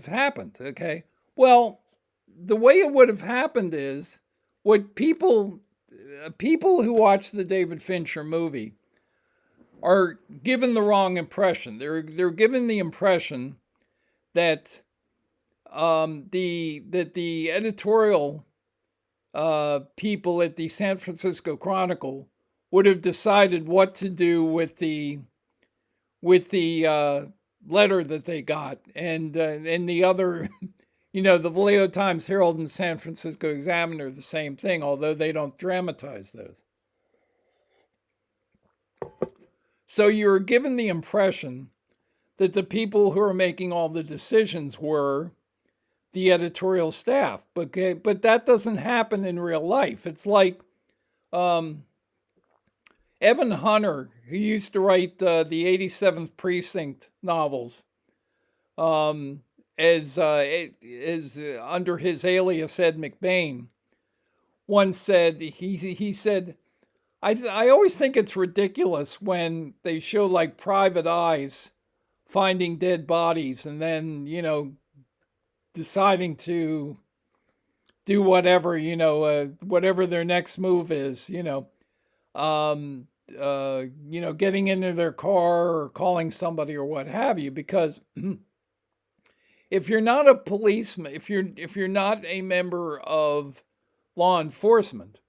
happened? Okay, well, the way it would have happened is, what people who watch the David Fincher movie are given the wrong impression. They're given the impression that the editorial people at the San Francisco Chronicle would have decided what to do with the letter that they got, and the other. The Vallejo Times, Herald, and San Francisco Examiner, the same thing, although they don't dramatize those. So you're given the impression that the people who are making all the decisions were the editorial staff. Okay, but that doesn't happen in real life. It's like Evan Hunter, who used to write the 87th Precinct novels, as under his alias Ed McBain, once said, he said, I always think it's ridiculous when they show like private eyes finding dead bodies and then, deciding to do whatever, whatever their next move is, getting into their car or calling somebody or what have you, because if you're not a policeman, if you're not a member of law enforcement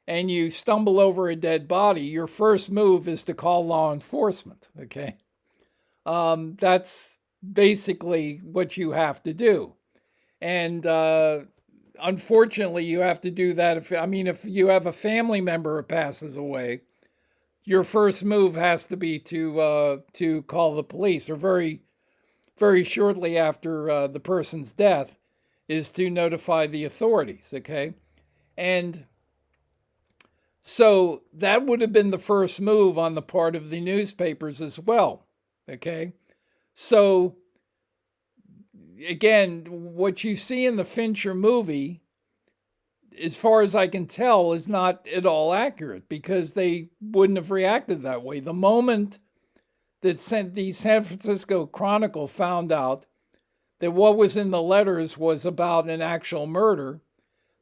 and you stumble over a dead body, your first move is to call law enforcement. Okay. That's basically what you have to do. And unfortunately, you have to do that. If you have a family member who passes away, your first move has to be to call the police, or very, very shortly after the person's death, is to notify the authorities. Okay. And so that would have been the first move on the part of the newspapers as well. Okay. So again, what you see in the Fincher movie, as far as I can tell, is not at all accurate, because they wouldn't have reacted that way. The moment that the San Francisco Chronicle found out that what was in the letters was about an actual murder,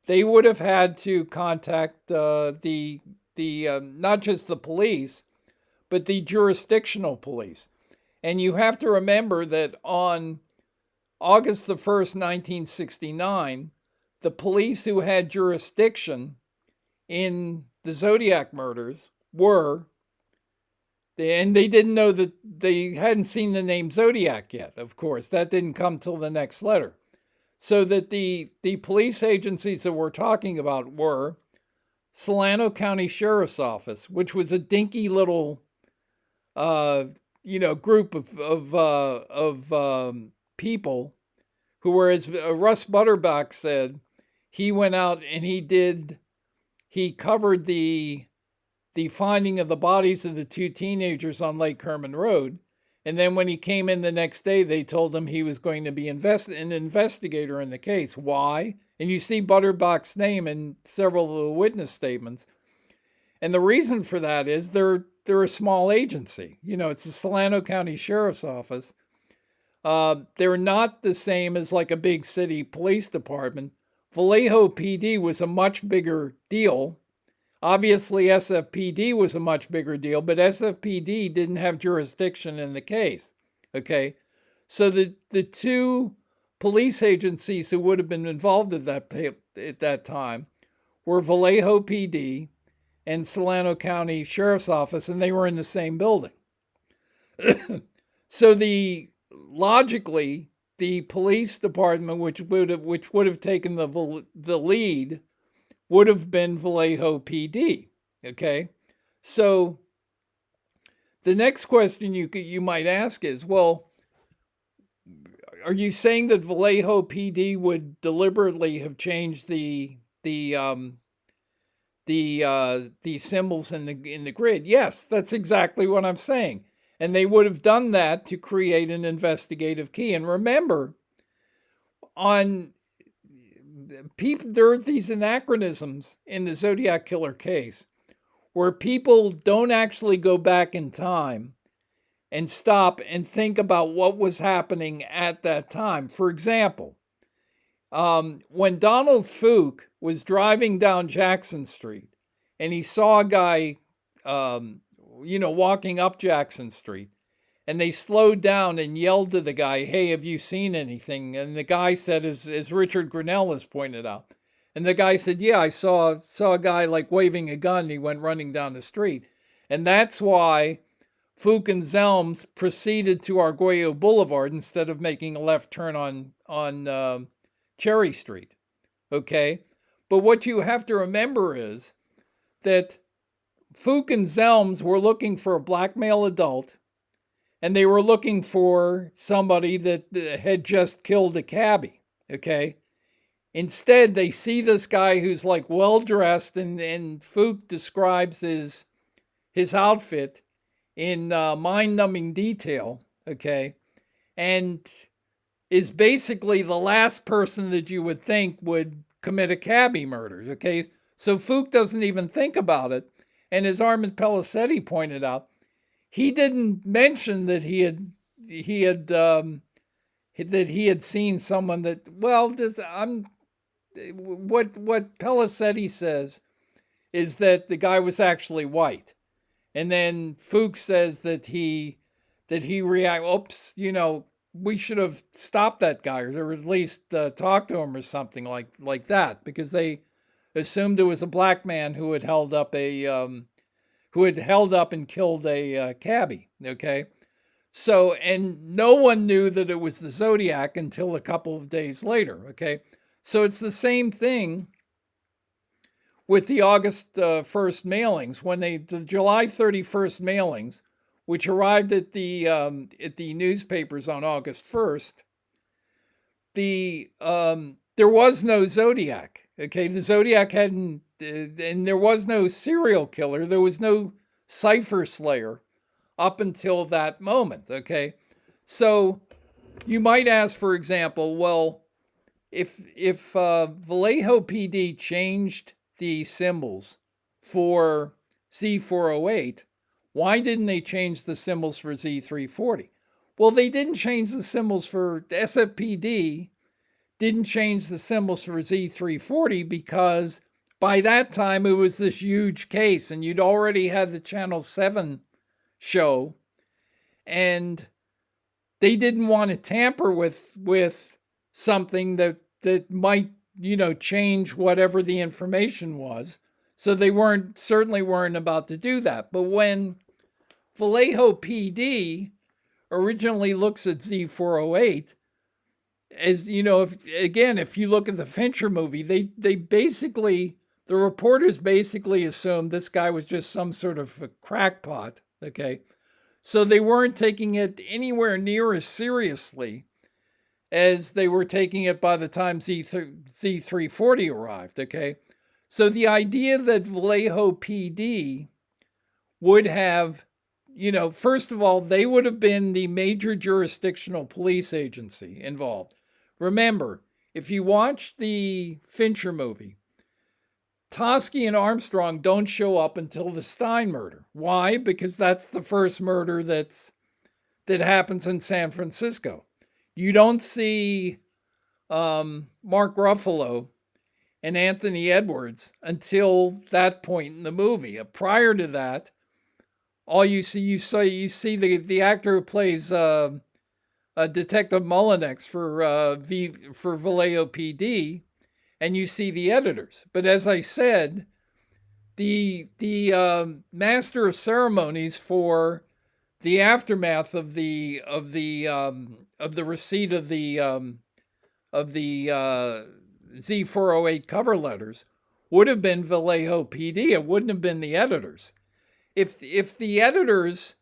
they would have had to contact the not just the police, but the jurisdictional police. And you have to remember that on August the 1st, 1969, the police who had jurisdiction in the Zodiac murders and they didn't know that, they hadn't seen the name Zodiac yet, of course. That didn't come till the next letter. So that the police agencies that we're talking about were Solano County Sheriff's Office, which was a dinky little, group of people who were, as Russ Butterback said, he went out and he covered the finding of the bodies of the two teenagers on Lake Herman Road. And then when he came in the next day, they told him he was going to be an investigator in the case. Why? And you see Butterback's name in several of the witness statements. And the reason for that is they're a small agency. It's the Solano County Sheriff's Office. They're not the same as like a big city police department. Vallejo PD was a much bigger deal. Obviously, SFPD was a much bigger deal, but SFPD didn't have jurisdiction in the case. Okay, so the two police agencies who would have been involved at that time were Vallejo PD and Solano County Sheriff's Office, and they were in the same building. So logically, the police department, which would have taken the lead, would have been Vallejo PD. Okay, so the next question you might ask is, well, are you saying that Vallejo PD would deliberately have changed the symbols in the grid? Yes, that's exactly what I'm saying. And they would have done that to create an investigative key. And remember, there are these anachronisms in the Zodiac Killer case where people don't actually go back in time and stop and think about what was happening at that time. For example, when Donald Fook was driving down Jackson Street and he saw a guy, walking up Jackson Street, and they slowed down and yelled to the guy, "Hey, have you seen anything?" And the guy said, as Richard Grinnell has pointed out, and the guy said, "Yeah, I saw a guy like waving a gun. He went running down the street." And that's why Fook and Zelms proceeded to Arguello Boulevard instead of making a left turn on Cherry Street. Okay, but what you have to remember is that Fook and Zelms were looking for a black male adult, and they were looking for somebody that had just killed a cabbie. Okay. Instead, they see this guy who's like well dressed, and Fook describes his outfit in mind numbing detail. Okay. And is basically the last person that you would think would commit a cabbie murder. Okay. So Fook doesn't even think about it. And as Armin Pellicetti pointed out, he didn't mention that he had that he had seen someone that, well, what Pellicetti says is that the guy was actually white, and then Fuchs says that he react. Oops, we should have stopped that guy, or at least talked to him or something like that, because they assumed it was a black man who had held up and killed a cabbie. Okay. So, and no one knew that it was the Zodiac until a couple of days later. Okay. So it's the same thing with the August 1st mailings. When the July 31st mailings, which arrived at the newspapers on August 1st, there was no Zodiac. Okay. The Zodiac hadn't, and there was no serial killer. There was no cipher slayer up until that moment. Okay. So you might ask, for example, well, if Vallejo PD changed the symbols for Z408, why didn't they change the symbols for Z340? Well, they didn't change the symbols for SFPD, didn't change the symbols for Z340 because by that time it was this huge case, and you'd already had the Channel 7 show, and they didn't want to tamper with something that might change whatever the information was. So they certainly weren't about to do that. But when Vallejo PD originally looks at Z408, as if you look at the Fincher movie, they basically, the reporters basically assumed this guy was just some sort of a crackpot. Okay. So they weren't taking it anywhere near as seriously as they were taking it by the time Z340 arrived. Okay. So the idea that Vallejo PD would have, first of all, they would have been the major jurisdictional police agency involved. Remember, if you watch the Fincher movie, Toschi and Armstrong don't show up until the Stein murder. Why? Because that's the first murder that happens in San Francisco. You don't see Mark Ruffalo and Anthony Edwards until that point in the movie. Prior to that, all you see the actor who plays Detective Mullinex for Vallejo PD, and you see the editors. But as I said, the master of ceremonies for the aftermath of the receipt of the Z408 cover letters would have been Vallejo PD. It wouldn't have been the editors. If the editors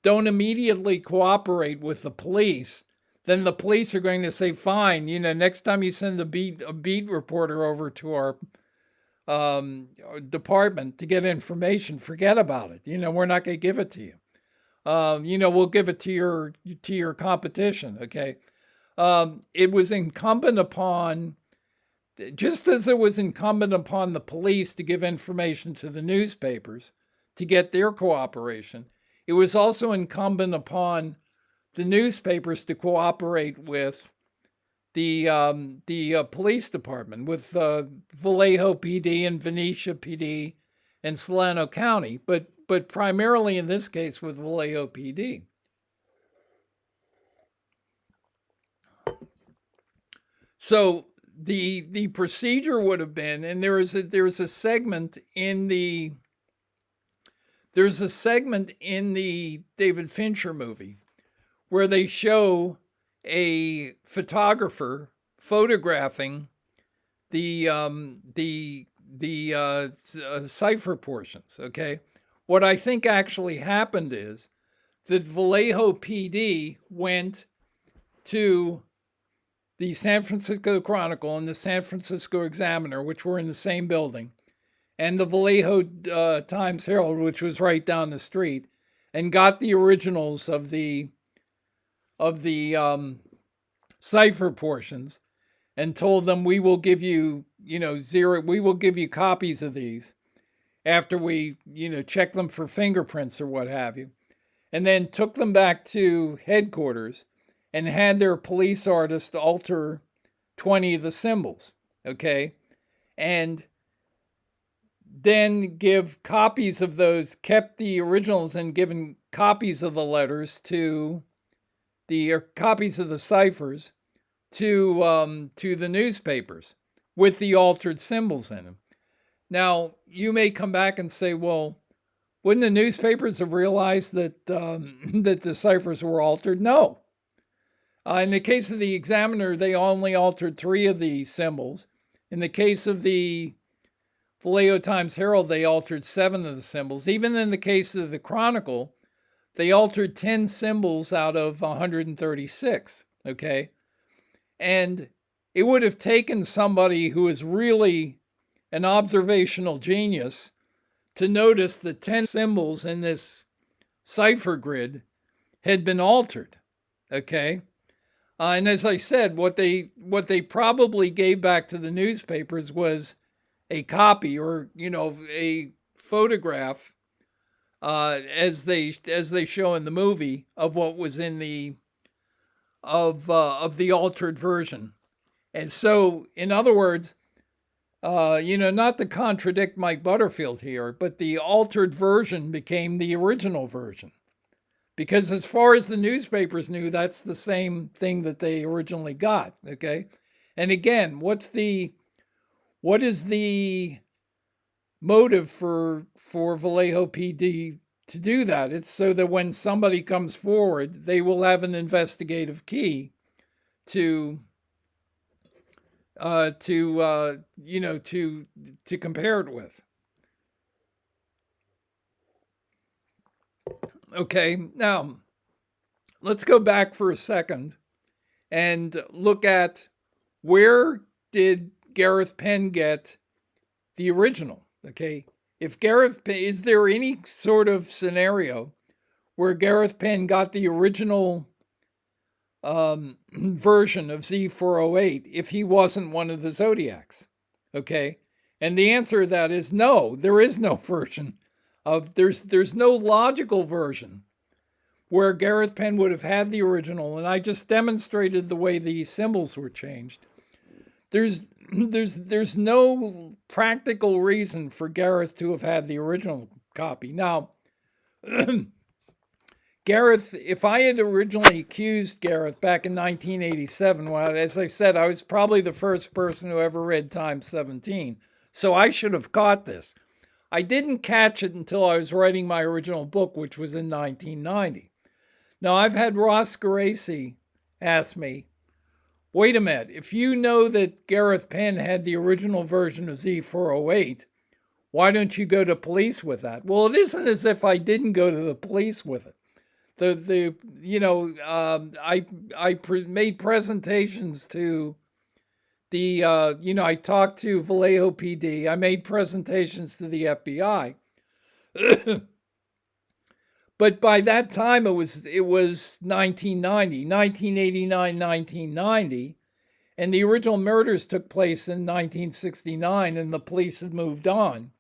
don't immediately cooperate with the police, then the police are going to say, fine, next time you send a beat reporter over to our department to get information, forget about it. We're not going to give it to you. We'll give it to your competition. Okay. It was incumbent upon, just as it was incumbent upon the police to give information to the newspapers to get their cooperation, it was also incumbent upon the newspapers to cooperate with the police department, with Vallejo PD and Venetia PD and Solano County, but primarily in this case with Vallejo PD. So the procedure would have been, and there's a segment in the David Fincher movie where they show a photographer photographing the cipher portions. Okay, what I think actually happened is the Vallejo PD went to the San Francisco Chronicle and the San Francisco Examiner, which were in the same building, and the Vallejo Times Herald, which was right down the street, and got the originals of the cipher portions, and told them, we will give you, we will give you copies of these after we, check them for fingerprints or what have you. And then took them back to headquarters and had their police artist alter 20 of the symbols, okay? And then give copies of those, kept the originals and given copies of the letters to copies of the ciphers to the newspapers with the altered symbols in them. Now, you may come back and say, well, wouldn't the newspapers have realized that that the ciphers were altered? No. In the case of the Examiner, they only altered 3 of the symbols. In the case of the Vallejo Times Herald, they altered 7 of the symbols. Even in the case of the Chronicle, they altered 10 symbols out of 136, okay? And it would have taken somebody who is really an observational genius to notice that 10 symbols in this cipher grid had been altered, okay? And as I said, what they probably gave back to the newspapers was a copy or, a photograph, as they show in the movie, of what was in the of the altered version. And so, in other words, not to contradict Mike Butterfield here, but the altered version became the original version. Because as far as the newspapers knew, that's the same thing that they originally got, okay? And again, what is the motive for Vallejo PD to do that? It's so that when somebody comes forward, they will have an investigative key to compare it with. Okay, now let's go back for a second and look at, where did Gareth Penn get the original? Okay, is there any sort of scenario where Gareth Penn got the original version of Z408 if he wasn't one of the Zodiacs? Okay, and the answer to that is no. There is no version of there's no logical version where Gareth Penn would have had the original, and I just demonstrated the way the symbols were changed. There's no practical reason for Gareth to have had the original copy. Now, Gareth, if I had originally accused Gareth back in 1987, well, as I said, I was probably the first person who ever read Times 17, so I should have caught this. I didn't catch it until I was writing my original book, which was in 1990. Now, I've had Ross Geraci ask me, wait a minute, if you know that Gareth Penn had the original version of Z408, why don't you go to police with that? Well, it isn't as if I didn't go to the police with it. I made presentations to I talked to Vallejo PD. I made presentations to the FBI. But by that time, it was 1989, 1990, and the original murders took place in 1969, and the police had moved on.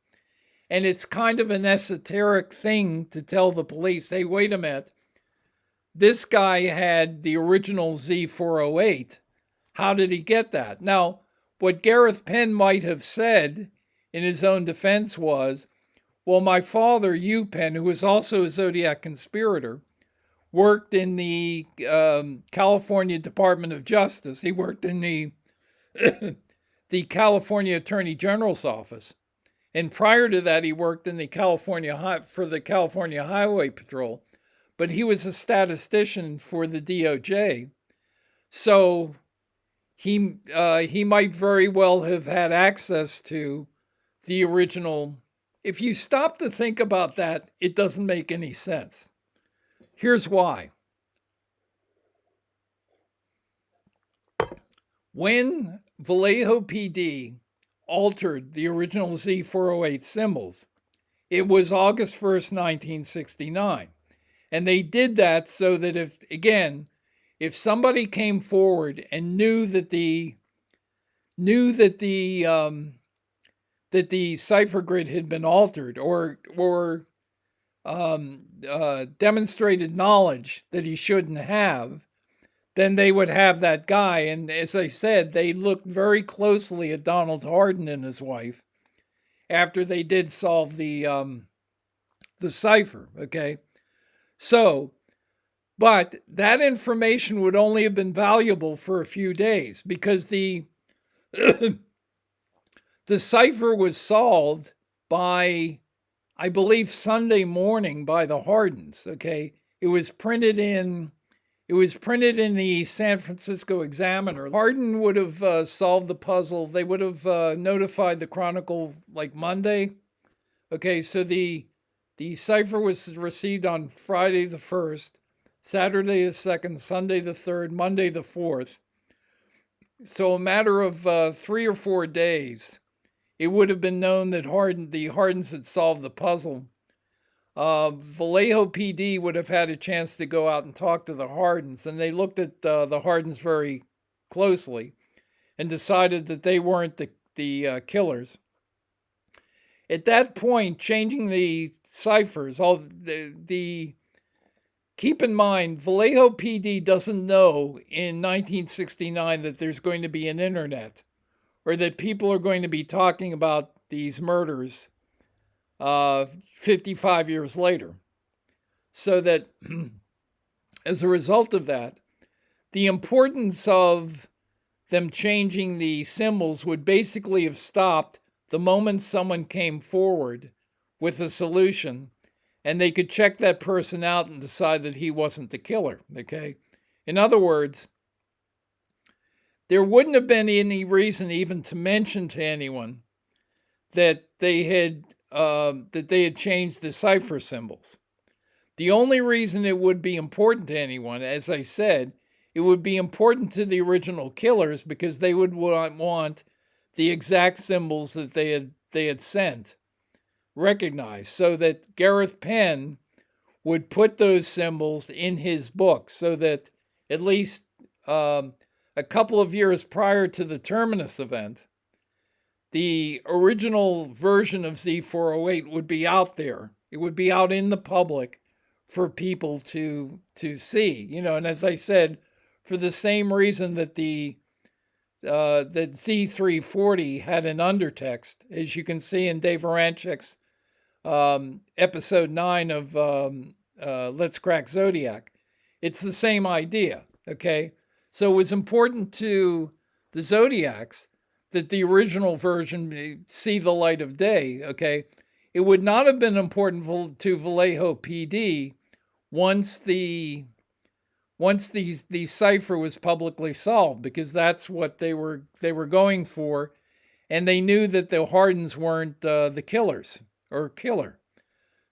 And it's kind of an esoteric thing to tell the police, hey, wait a minute, this guy had the original Z408. How did he get that? Now, what Gareth Penn might have said in his own defense was, well, my father, Hugh Penn, who was also a Zodiac conspirator, worked in the California Department of Justice. He worked in the California Attorney General's office. And prior to that, he worked in the for the California Highway Patrol. But he was a statistician for the DOJ. So he might very well have had access to the original. If you stop to think about that, it doesn't make any sense. Here's why. When Vallejo PD altered the original Z408 symbols, it was August 1st, 1969. And they did that so that if somebody came forward and knew that the cipher grid had been altered, or demonstrated knowledge that he shouldn't have, then they would have that guy. And as I said, they looked very closely at Donald Hardin and his wife after they did solve the cipher. Okay, so. But that information would only have been valuable for a few days because the cipher was solved by, I believe, Sunday morning by the Hardins. Okay, it was printed in the San Francisco Examiner. Hardin would have solved the puzzle. They would have notified the Chronicle like Monday. Okay, so the cipher was received on Friday the 1st. Saturday the 2nd, Sunday the 3rd, Monday the 4th. So a matter of 3 or 4 days, it would have been known that the Hardins had solved the puzzle. Vallejo PD would have had a chance to go out and talk to the Hardins, and they looked at the Hardins very closely and decided that they weren't the killers. At that point, changing the ciphers, keep in mind, Vallejo PD doesn't know in 1969 that there's going to be an internet or that people are going to be talking about these murders 55 years later. So that as a result of that, the importance of them changing the symbols would basically have stopped the moment someone came forward with a solution and they could check that person out and decide that he wasn't the killer, okay? In other words, there wouldn't have been any reason even to mention to anyone that they had changed the cipher symbols. The only reason it would be important to anyone, as I said, it would be important to the original killers because they would want the exact symbols that they had sent recognized, so that Gareth Penn would put those symbols in his book, so that at least a couple of years prior to the Terminus event, the original version of Z408 would be out there. It would be out in the public for people to see, and as I said, for the same reason that that Z340 had an undertext, as you can see in Dave Aranchek's episode 9 of Let's Crack Zodiac. It's the same idea, okay? So it was important to the Zodiacs that the original version see the light of day, okay? It would not have been important to Vallejo PD once the cipher was publicly solved, because that's what they were going for, and they knew that the Hardins weren't the killers or killer.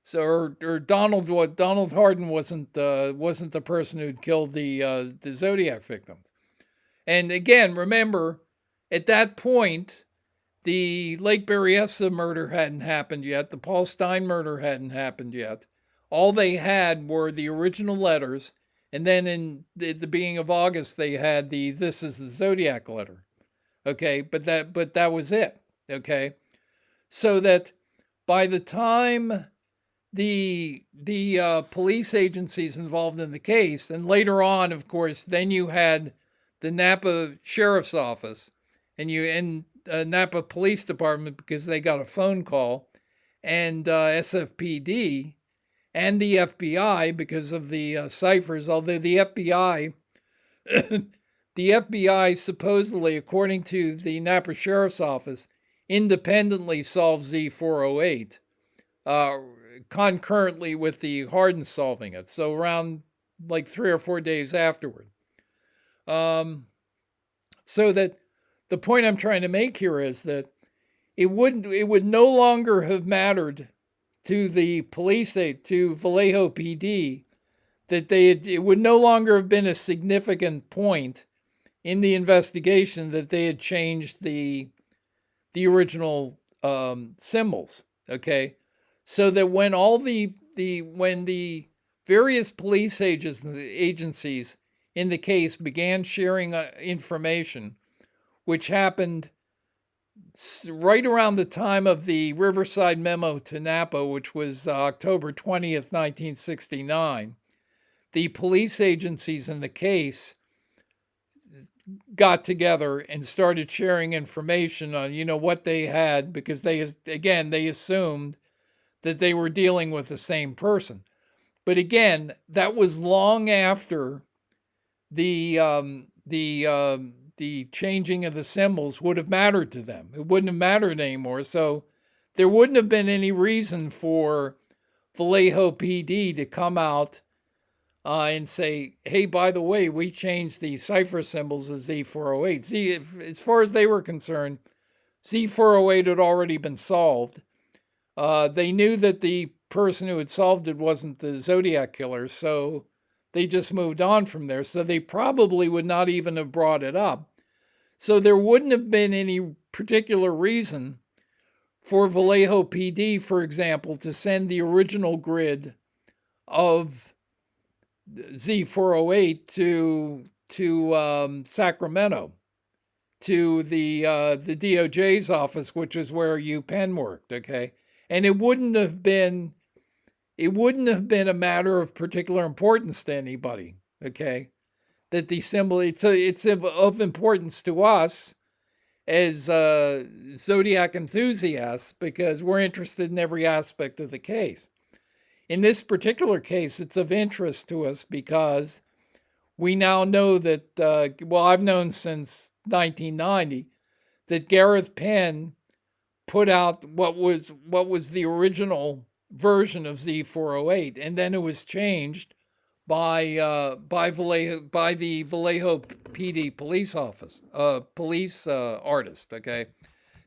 So or Donald Hardin wasn't the person who'd killed the Zodiac victims. And again, remember, at that point, the Lake Berryessa murder hadn't happened yet. The Paul Stein murder hadn't happened yet. All they had were the original letters, and then in the beginning of August, they had "This is the Zodiac" letter. Okay, but that was it. Okay, so that by the time the police agencies involved in the case, and later on, of course, then you had the Napa Sheriff's Office and Napa Police Department, because they got a phone call, and SFPD and the FBI because of the ciphers. Although the FBI, the FBI supposedly, according to the Napa Sheriff's Office, independently solved Z408 concurrently with the Hardin solving it. So around like 3 or 4 days afterward. So that the point I'm trying to make here is that it would no longer have mattered to the police, to Vallejo PD, that it would no longer have been a significant point in the investigation that they had changed the original symbols. Okay, so that when when the various police agencies in the case began sharing information, which happened right around the time of the Riverside memo to Napa, which was October 20th, 1969, the police agencies in the case got together and started sharing information on, what they had, because they assumed that they were dealing with the same person. But again, that was long after the changing of the symbols would have mattered to them. It wouldn't have mattered anymore. So there wouldn't have been any reason for Vallejo PD to come out and say, hey, by the way, we changed the cipher symbols of Z408. As far as they were concerned, Z408 had already been solved. They knew that the person who had solved it wasn't the Zodiac killer, so they just moved on from there. So they probably would not even have brought it up. So there wouldn't have been any particular reason for Vallejo PD, for example, to send the original grid of Z408 to Sacramento, to the DOJ's office, which is where Penn worked. Okay, and it wouldn't have been a matter of particular importance to anybody. Okay, that the symbol it's of importance to us as Zodiac enthusiasts, because we're interested in every aspect of the case. In this particular case, it's of interest to us because we now know that, I've known since 1990 that Gareth Penn put out what was the original version of Z408, and then it was changed by the Vallejo PD police office, police artist. Okay,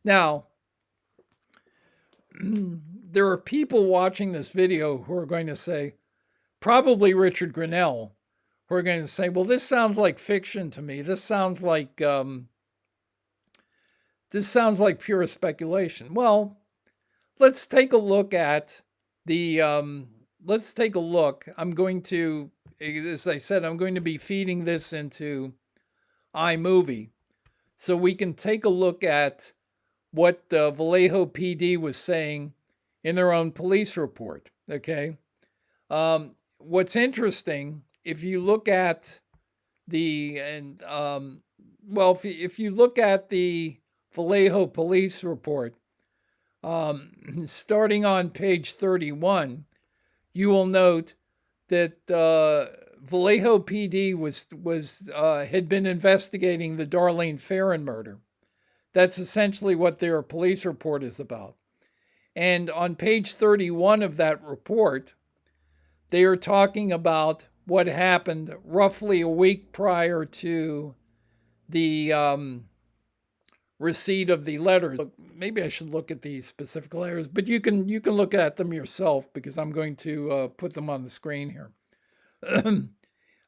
now there are people watching this video who are going to say, probably Richard Grinnell, who are going to say, well, this sounds like fiction to me. This sounds like pure speculation. Well, let's take a look at I'm going to, as I said, I'm going to be feeding this into iMovie so we can take a look at what Vallejo PD was saying in their own police report. Okay. What's interesting, if you look at if you look at the Vallejo police report, starting on page 31, you will note that Vallejo PD had been investigating the Darlene Ferrin murder. That's essentially what their police report is about. And on page 31 of that report, they are talking about what happened roughly a week prior to the receipt of the letters. Maybe I should look at these specific letters, but you can look at them yourself because I'm going to put them on the screen here.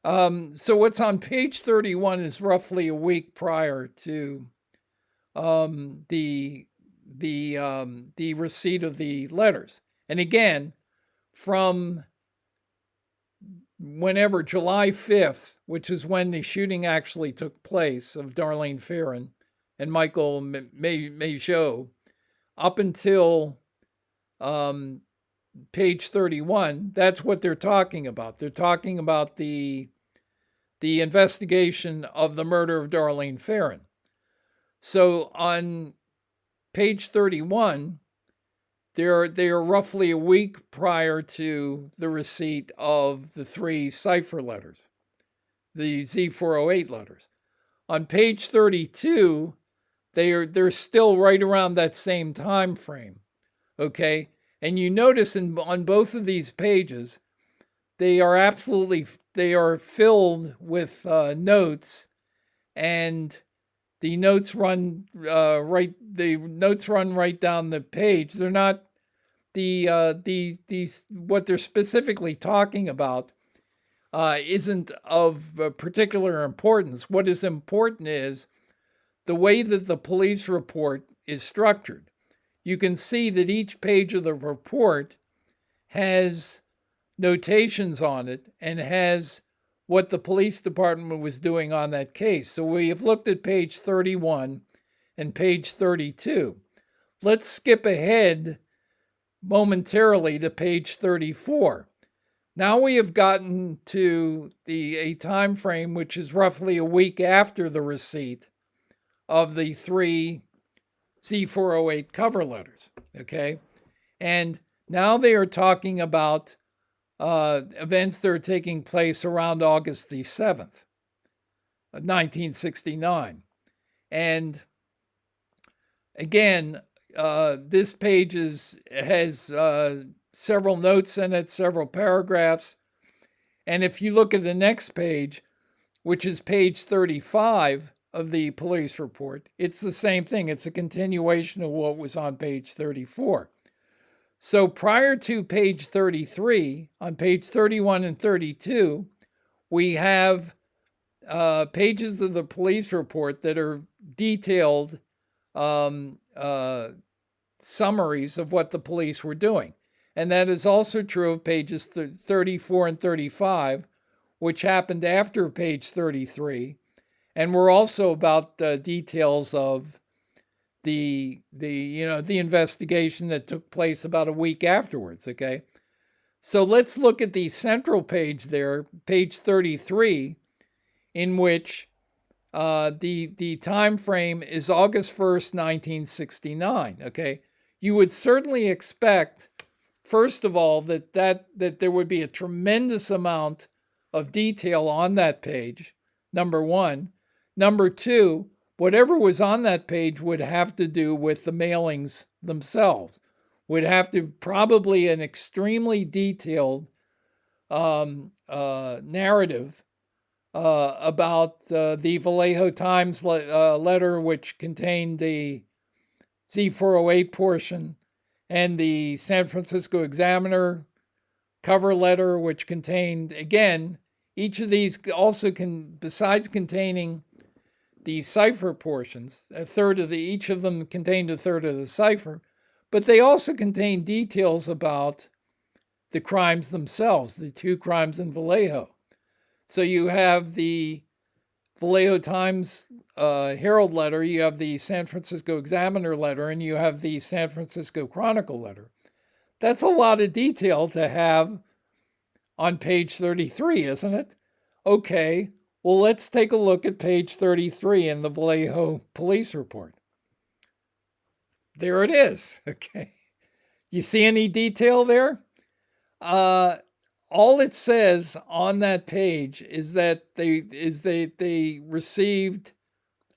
So what's on page 31 is roughly a week prior to the receipt of the letters. And again, from whenever July 5th, which is when the shooting actually took place of Darlene Ferrin and Michael Mageau, up until page 31, that's what they're talking about. They're talking about the investigation of the murder of Darlene Ferrin. So on page 31, they are roughly a week prior to the receipt of the 3 cipher letters, the Z408 letters. On page 32, they're still right around that same time frame. Okay, and you notice on both of these pages, they are filled with notes, and the notes run right down the page. They're not what they're specifically talking about isn't of particular importance. What is important is the way that the police report is structured. You can see that each page of the report has notations on it and has what the police department was doing on that case. So we have looked at page 31 and page 32. Let's skip ahead momentarily to page 34. Now we have gotten to a time frame which is roughly a week after the receipt of the 3 Z408 cover letters, okay? And now they are talking about events that are taking place around August the 7th, 1969. And again, this page has several notes in it, several paragraphs. And if you look at the next page, which is page 35 of the police report, it's the same thing. It's a continuation of what was on page 34. So prior to page 33, on page 31 and 32, we have pages of the police report that are detailed summaries of what the police were doing. And that is also true of pages 34 and 35, which happened after page 33, and were also about details of the investigation that took place about a week afterwards, okay? So let's look at the central page there, page 33, in which the time frame is August 1st, 1969, okay? You would certainly expect, first of all, that there would be a tremendous amount of detail on that page, number one. Number two, whatever was on that page would have to do with the mailings themselves, would have to probably an extremely detailed narrative about the Vallejo Times letter, which contained the Z408 portion, and the San Francisco Examiner cover letter, which contained, again, each of these also besides containing the cipher portions, each of them contained a third of the cipher, but they also contain details about the crimes themselves, the 2 crimes in Vallejo. So you have the Vallejo Times Herald letter, you have the San Francisco Examiner letter, and you have the San Francisco Chronicle letter. That's a lot of detail to have on page 33, isn't it? Okay, well, let's take a look at page 33 in the Vallejo police report. There it is, okay. You see any detail there? All it says on that page is that they received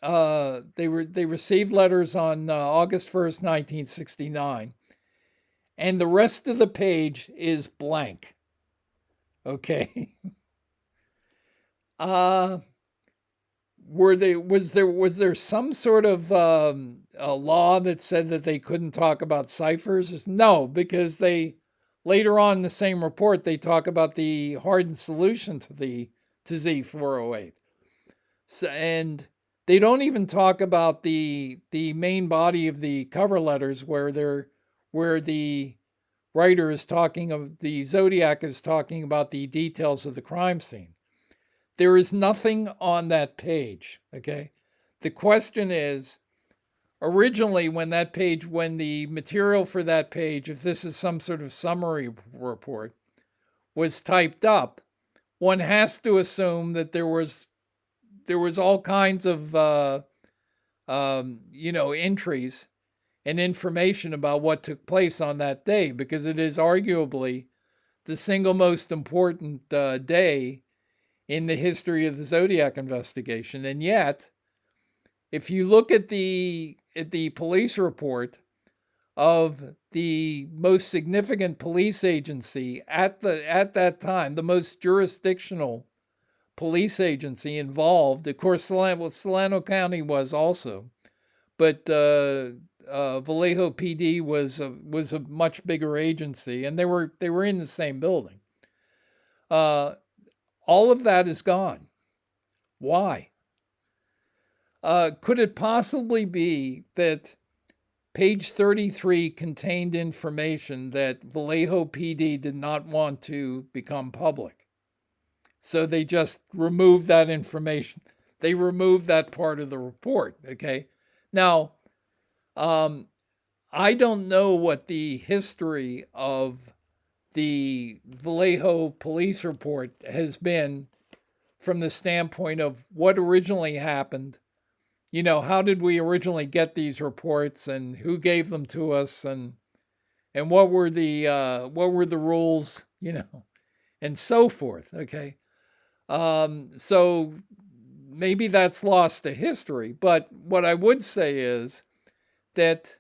letters on August 1st, 1969, and the rest of the page is blank. Okay. Was there some sort of a law that said that they couldn't talk about ciphers? No, because later on in the same report, they talk about the hardened solution to Z408. So, and they don't even talk about the main body of the cover letters where the writer is talking of, the Zodiac is talking about the details of the crime scene. There is nothing on that page, okay? The question is, originally when the material for that page, if this is some sort of summary report, was typed up, one has to assume that there was all kinds of entries and information about what took place on that day, because it is arguably the single most important day in the history of the Zodiac investigation. And yet, if you look at the police report of the most significant police agency at that time, the most jurisdictional police agency involved, of course, Solano County was also, but Vallejo PD was a much bigger agency, and they were in the same building. All of that is gone. Why? Could it possibly be that page 33 contained information that Vallejo PD did not want to become public? So they just removed that information. They removed that part of the report. Okay. Now, I don't know what the history of the Vallejo police report has been from the standpoint of what originally happened. How did we originally get these reports, and who gave them to us, and what were the rules, and so forth. Okay. So maybe that's lost to history. But what I would say is that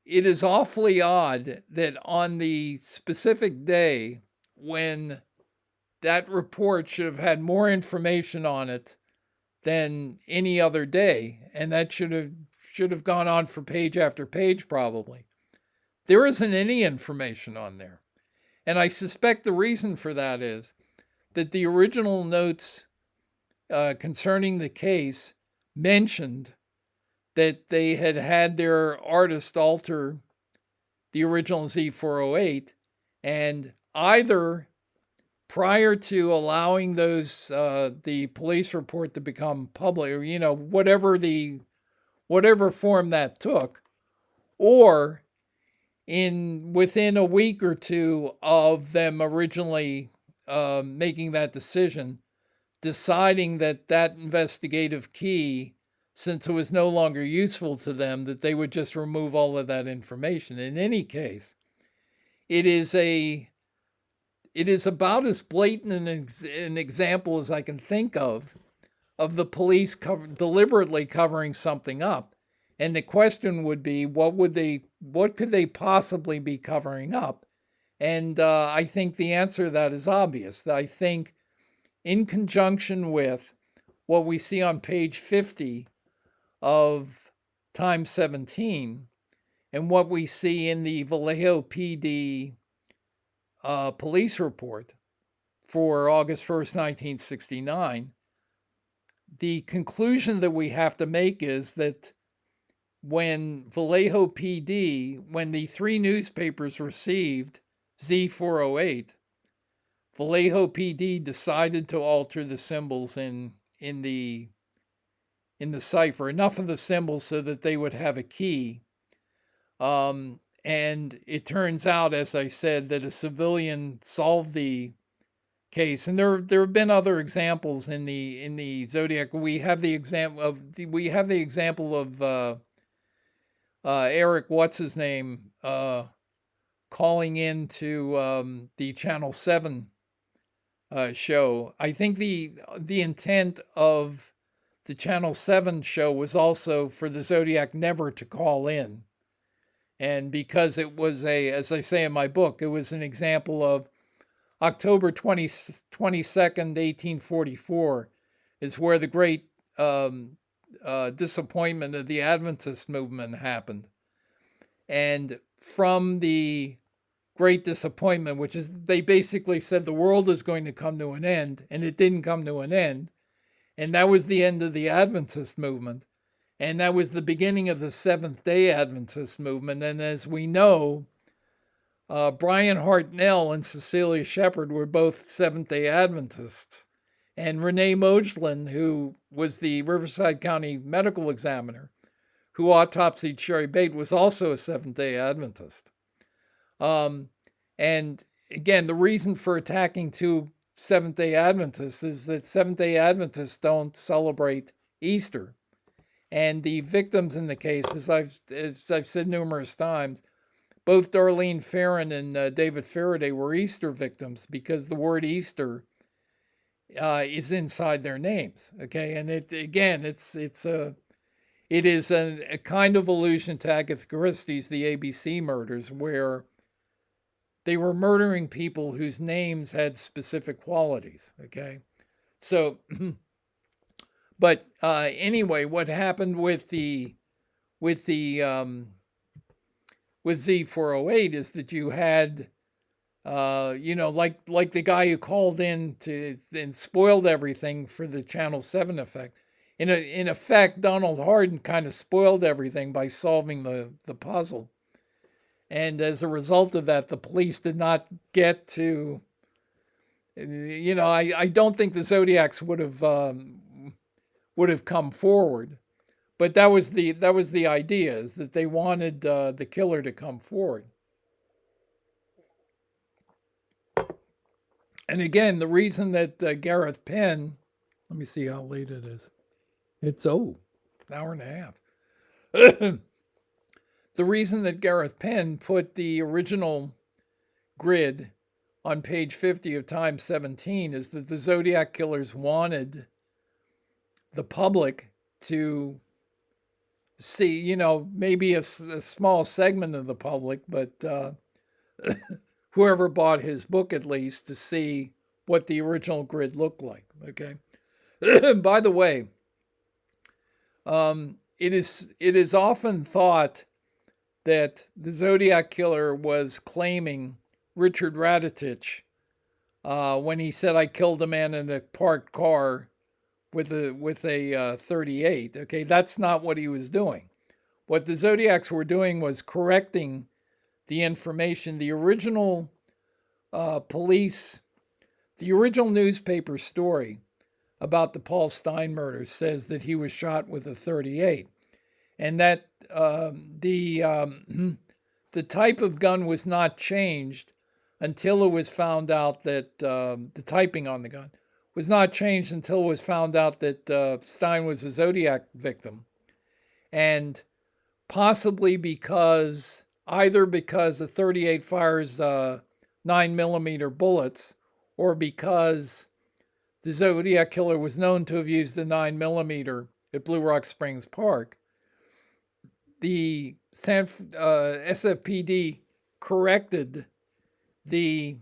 it is awfully odd that on the specific day when that report should have had more information on it than any other day, and that should have gone on for page after page probably, there isn't any information on there. And I suspect the reason for that is that the original notes concerning the case mentioned that they had their artist alter the original Z408, and either prior to allowing those the police report to become public, or whatever form that took, or within a week or two of them originally making that decision, deciding that investigative key, since it was no longer useful to them, that they would just remove all of that information. In any case, it is about as blatant an example as I can think of the police deliberately covering something up. And the question would be, what could they possibly be covering up? And I think the answer to that is obvious. I think in conjunction with what we see on page 50 of Time 17 and what we see in the Vallejo PD police report for August 1st, 1969, the conclusion that we have to make is that when Vallejo PD, when the three newspapers received Z408, Vallejo PD decided to alter the symbols in the cipher, enough of the symbols so that they would have a key. And it turns out, as I said, that a civilian solved the case. And there have been other examples in the Zodiac. We have the example of Eric, what's his name, calling into the Channel 7 show. I think the intent of the Channel 7 show was also for the Zodiac never to call in. And because it was as I say in my book, it was an example of October 22nd, 1844, is where the great disappointment of the Adventist movement happened. And from the great disappointment, which is they basically said the world is going to come to an end, and it didn't come to an end. And that was the end of the Adventist movement. And that was the beginning of the Seventh-day Adventist movement. And as we know, Brian Hartnell and Cecilia Shepard were both Seventh-day Adventists. And Renee Mogelin, who was the Riverside County medical examiner, who autopsied Sherry Bate, was also a Seventh-day Adventist. And again, the reason for attacking two Seventh-day Adventists is that Seventh-day Adventists don't celebrate Easter. And the victims in the case, as I've said numerous times, both Darlene Ferrin and David Faraday were Easter victims because the word Easter is inside their names. Okay, and it is a kind of allusion to Agatha Christie's The ABC Murders, where they were murdering people whose names had specific qualities. Okay, so. But anyway, what happened with Z408 is that you had Like the guy who called in to and spoiled everything for the Channel 7 effect. In effect, Donald Hardin kind of spoiled everything by solving the puzzle. And as a result of that, the police did not get to, I don't think the Zodiacs would have come forward. But that was the idea, is that they wanted the killer to come forward. And again, the reason that Gareth Penn, let me see how late it is. It's an hour and a half. The reason that Gareth Penn put the original grid on page 50 of Times 17 is that the Zodiac killers wanted the public to see, maybe a small segment of the public, but whoever bought his book at least, to see what the original grid looked like. Okay. By the way, it is often thought that the Zodiac killer was claiming Richard Raditich when he said, "I killed a man in a parked car with a 38." Okay, that's not what he was doing. What the Zodiacs were doing was correcting the information. The original the original newspaper story about the Paul Stein murder says that he was shot with a 38, and that the type of gun was not changed until it was found out that the typing on the gun was not changed until it was found out that Stein was a Zodiac victim, and possibly either because a 38 fires 9mm bullets, or because the Zodiac killer was known to have used a 9mm at Blue Rock Springs Park. The SFPD corrected the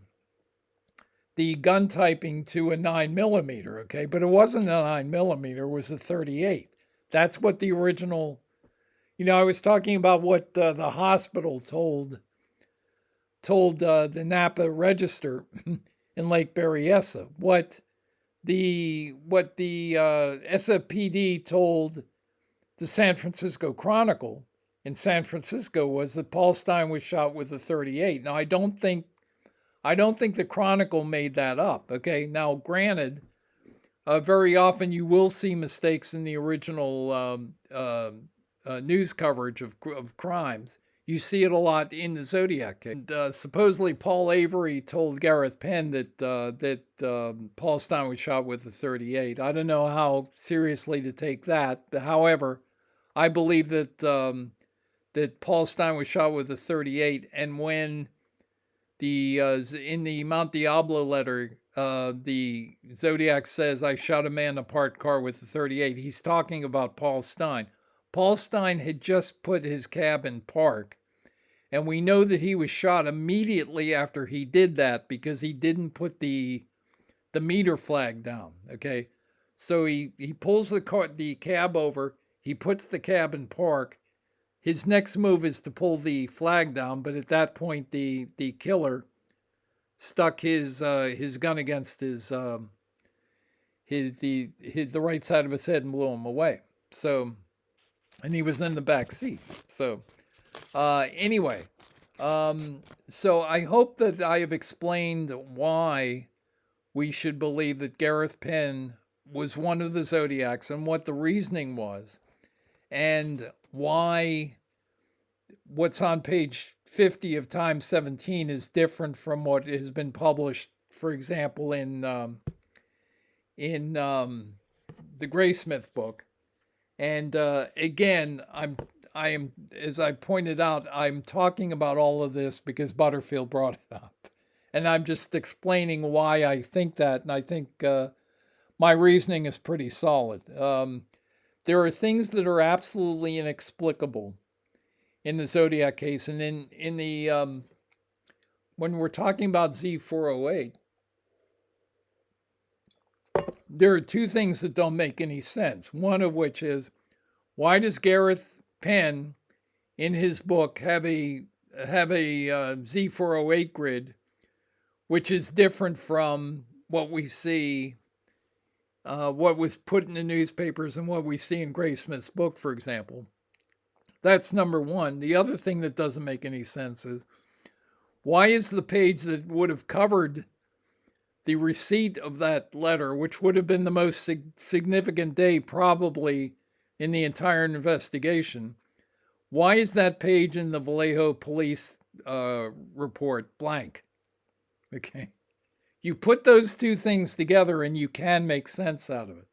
gun typing to a 9mm, okay? But it wasn't a 9mm, it was a 38. That's what the original, I was talking about what the hospital told the Napa Register in Lake Berryessa. What the SFPD told the San Francisco Chronicle in San Francisco was that Paul Stein was shot with a 38. Now, I don't think the Chronicle made that up. Okay, now granted, very often you will see mistakes in the original news coverage of crimes. You see it a lot in the Zodiac case. And, supposedly Paul Avery told Gareth Penn that Paul Stein was shot with a 38. I don't know how seriously to take that. However, I believe that Paul Stein was shot with a 38, and when in the Mount Diablo letter, the Zodiac says, "I shot a man in a parked car with a 38." He's talking about Paul Stein. Paul Stein had just put his cab in park, and we know that he was shot immediately after he did that because he didn't put the meter flag down. Okay, so he pulls the cab over. He puts the cab in park. His next move is to pull the flag down, but at that point, the killer stuck his gun against the right side of his head and blew him away. So, and he was in the back seat. So, anyway, so I hope that I have explained why we should believe that Gareth Penn was one of the Zodiacs and what the reasoning was, and why what's on page 50 of Times 17 is different from what has been published, for example, in the Graysmith book. And again, I am, as I pointed out, I'm talking about all of this because Butterfield brought it up. And I'm just explaining why I think that, and I think my reasoning is pretty solid. There are things that are absolutely inexplicable in the Zodiac case, and in the when we're talking about Z408, there are two things that don't make any sense. One of which is, why does Gareth Penn in his book have a Z408 grid which is different from what we see, what was put in the newspapers and what we see in Graysmith's book, for example. That's number one. The other thing that doesn't make any sense is, why is the page that would have covered the receipt of that letter, which would have been the most significant day probably in the entire investigation, why is that page in the Vallejo police report blank? Okay. You put those two things together and you can make sense out of it.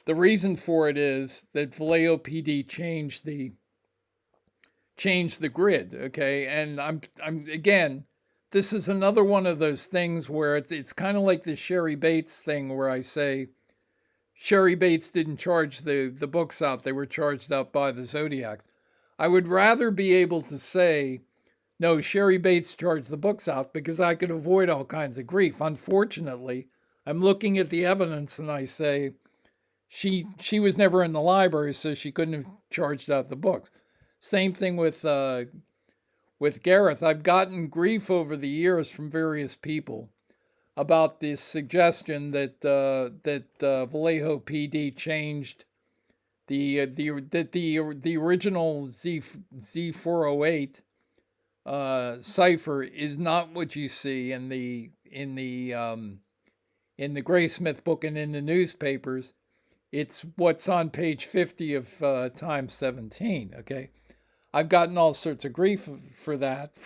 The reason for it is that Vallejo PD changed the grid, okay? And I'm again, this is another one of those things where it's kind of like the Sherry Bates thing, where I say Sherry Bates didn't charge the books out; they were charged out by the Zodiac. I would rather be able to say, no, Sherry Bates charged the books out, because I could avoid all kinds of grief. Unfortunately, I'm looking at the evidence and I say, she was never in the library, so she couldn't have charged out the books. Same thing with Gareth. I've gotten grief over the years from various people about this suggestion that Vallejo PD changed the original Z408 cipher is not what you see in the Graysmith book and in the newspapers. It's what's on page 50 of Times 17. Okay, I've gotten all sorts of grief for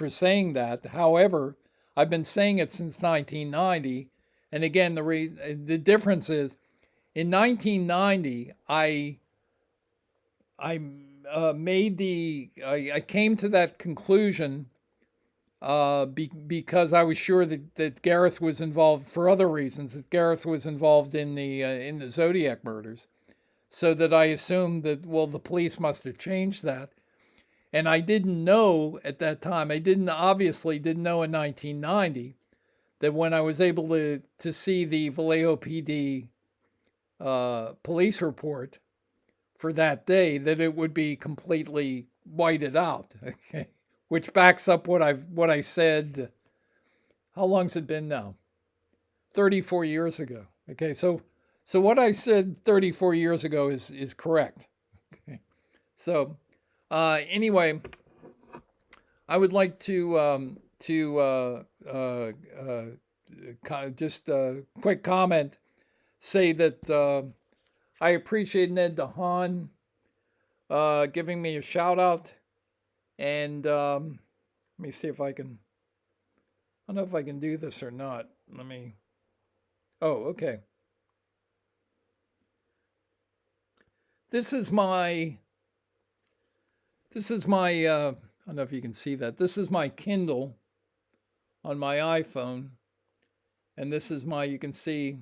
saying that. However, I've been saying it since 1990, and again, the difference is, in 1990, I came to that conclusion because I was sure that Gareth was involved, for other reasons, that Gareth was involved in the Zodiac murders, so that I assumed that, well, the police must have changed that. And I didn't know at that time, obviously didn't know in 1990, that when I was able to see the Vallejo PD police report for that day, that it would be completely whited out. Okay, which backs up what I said. How long's it been now? 34 years ago. Okay, so what I said 34 years ago is correct. Okay, so anyway, I would like to just a quick comment, say that I appreciate Ned DeHaan giving me a shout out, and let me see if I can. I don't know if I can do this or not. Let me. Oh, okay. This is my. I don't know if you can see that. This is my Kindle on my iPhone, and this is my. You can see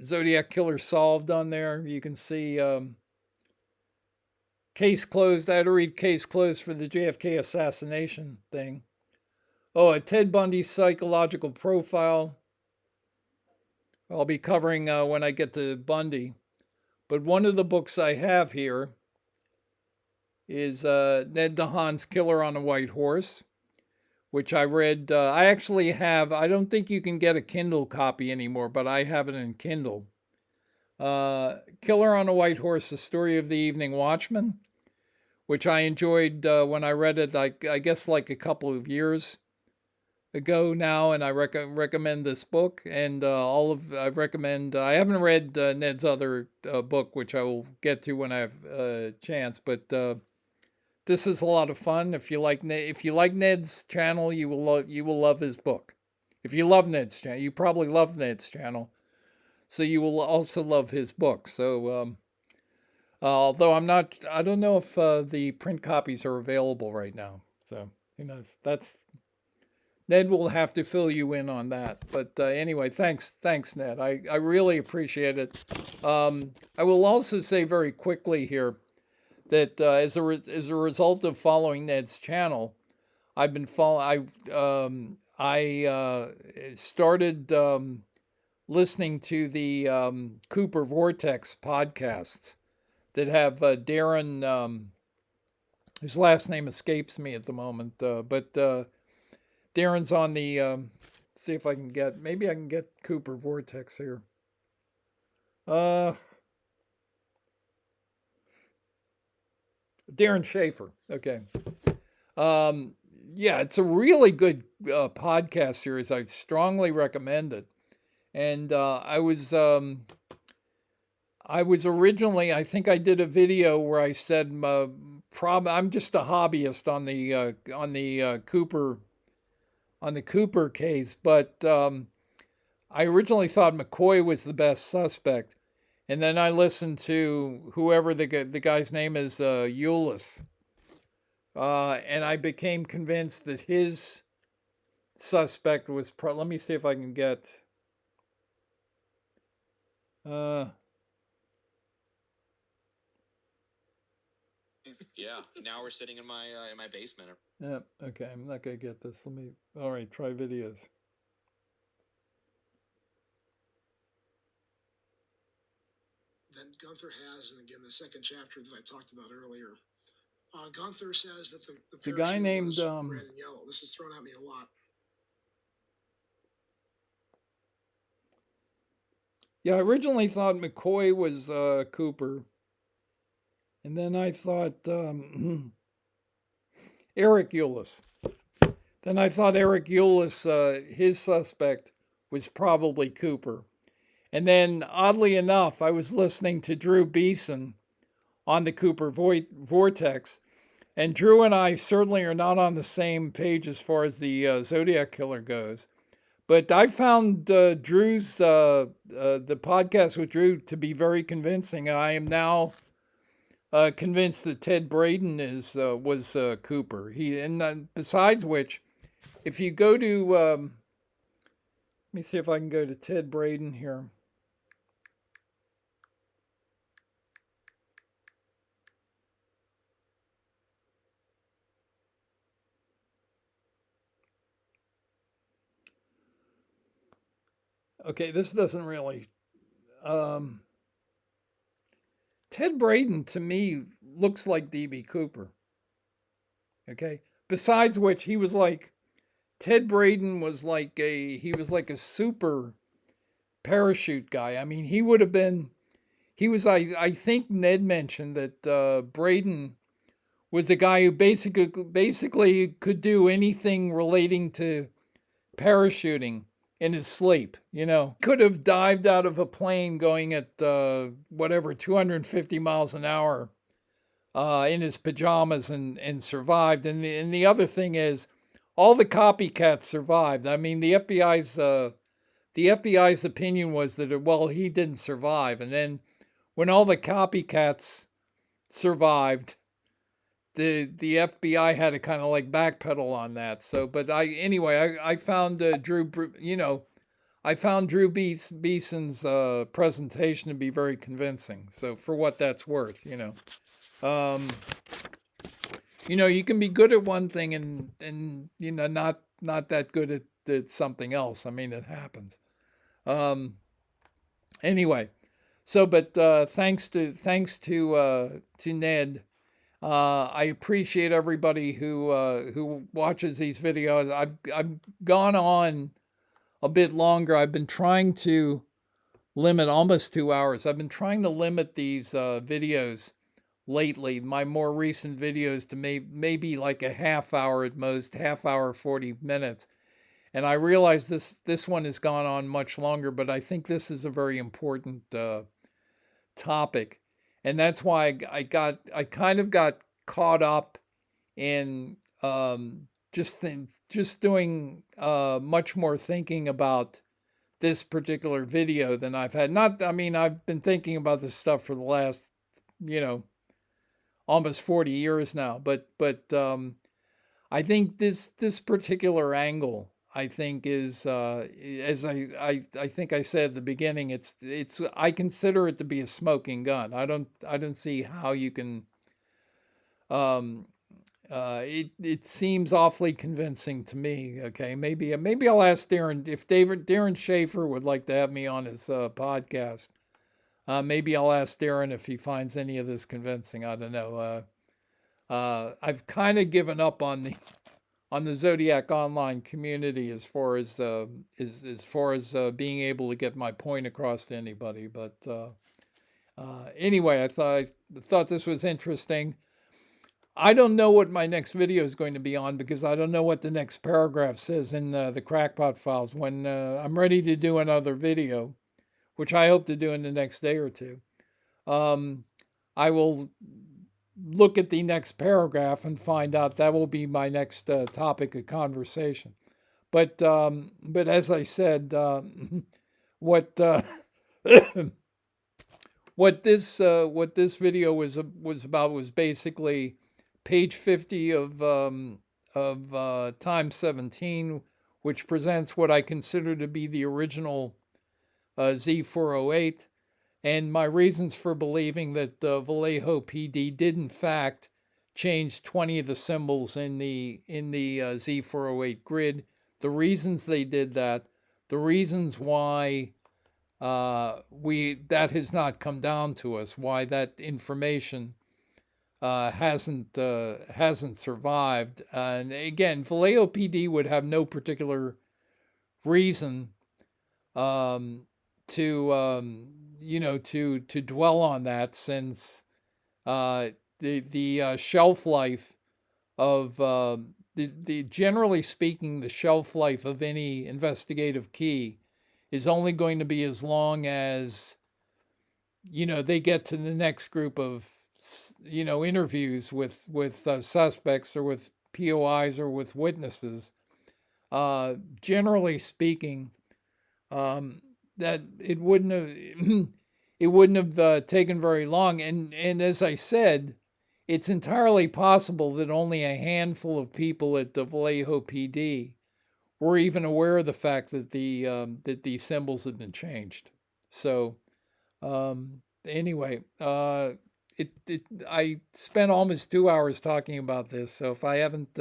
Zodiac Killer Solved on there. You can see Case Closed. I had to read Case Closed for the JFK assassination thing. Oh, a Ted Bundy psychological profile. I'll be covering when I get to Bundy. But one of the books I have here is Ned DeHaan's Killer on a White Horse, which I read. I actually have, I don't think you can get a Kindle copy anymore, but I have it in Kindle. Killer on a White Horse, The Story of the Evening Watchman, which I enjoyed when I read it, I guess like a couple of years ago now, and I recommend this book, and I recommend, I haven't read Ned's other book, which I will get to when I have a chance, but this is a lot of fun. If you like Ned's channel, you will love his book. If you love Ned's channel, you probably love Ned's channel, so you will also love his book. So although I don't know if the print copies are available right now, so who knows. Ned will have to fill you in on that. But anyway, thanks, Ned. I really appreciate it. I will also say very quickly here that as a result of following Ned's channel, I've been I started listening to the Cooper Vortex podcasts that have Darren. His last name escapes me at the moment, but Darren's on the, see if I can get, maybe I can get Cooper Vortex here. Darren Schaefer. Okay. Yeah, it's a really good podcast series. I strongly recommend it. And I was originally, I think I did a video where I said, I'm just a hobbyist on the Cooper case, but I originally thought McCoy was the best suspect, and then I listened to whoever the guy's name is, Euless, and I became convinced that his suspect was. Let me see if I can get. Yeah, now we're sitting in my basement. Yeah, okay, I'm not gonna get this. All right, try videos. That Gunther has, and again, the second chapter that I talked about earlier. Gunther says that the guy named was red and yellow. This is thrown at me a lot. Yeah, I originally thought McCoy was Cooper, and then I thought Eric Euless. Then I thought Eric Euless, his suspect, was probably Cooper. And then, oddly enough, I was listening to Drew Beeson on the Cooper Vortex, and Drew and I certainly are not on the same page as far as the Zodiac killer goes. But I found Drew's the podcast with Drew to be very convincing, and I am now convinced that Ted Braden was Cooper. Besides which, if you go to let me see if I can go to Ted Braden here. Okay, this doesn't really. Ted Braden to me looks like D.B. Cooper. Okay, besides which he was like, Ted Braden was like a super parachute guy. I mean, he would have been. He was. I think Ned mentioned that Braden was a guy who basically could do anything relating to parachuting in his sleep. Could have dived out of a plane going at 250 miles an hour in his pajamas and survived. And the other thing is, all the copycats survived. I mean, the FBI's opinion was that he didn't survive. And then when all the copycats survived, the FBI had to kind of like backpedal on that. So, but I found Drew. I found Drew Beeson's presentation to be very convincing. So, for what that's worth, you can be good at one thing and not that good at something else. I mean, it happens. Anyway, so but thanks to Ned. I appreciate everybody who watches these videos. I've gone on a bit longer. I've been trying to limit almost 2 hours. I've been trying to limit these videos lately, my more recent videos, to maybe like a half hour at most, half hour, 40 minutes. And I realize this one has gone on much longer, but I think this is a very important topic. And that's why I kind of got caught up in just doing much more thinking about this particular video than I've had. I've been thinking about this stuff for the last, almost 40 years now. But I think this particular angle, I think, is as I think I said at the beginning, it's I consider it to be a smoking gun. I don't see how you can. It seems awfully convincing to me. Okay, maybe I'll ask Darren if Darren Schaefer would like to have me on his podcast. Maybe I'll ask Darren if he finds any of this convincing. I don't know. I've kind of given up on the Zodiac online community as far as being able to get my point across to anybody. But anyway, I thought this was interesting. I don't know what my next video is going to be on because I don't know what the next paragraph says in the Crackpot files. When I'm ready to do another video, which I hope to do in the next day or two, I will look at the next paragraph and find out that will be my next topic of conversation. But as I said, what what this video was about was basically page 50 of Time 17, which presents what I consider to be the original Z408, and my reasons for believing that Vallejo PD did in fact change 20 of the symbols in the Z408 grid. The reasons they did that, the reasons why that has not come down to us, why that information hasn't survived. And again, Vallejo PD would have no particular reason to dwell on that, since the shelf life of the generally speaking, the shelf life of any investigative key is only going to be as long as they get to the next group of interviews with suspects or with POIs or with witnesses. Generally speaking, that it wouldn't have taken very long. And as I said, it's entirely possible that only a handful of people at the Vallejo PD were even aware of the fact that these symbols had been changed. So anyway, I spent almost 2 hours talking about this. So if I haven't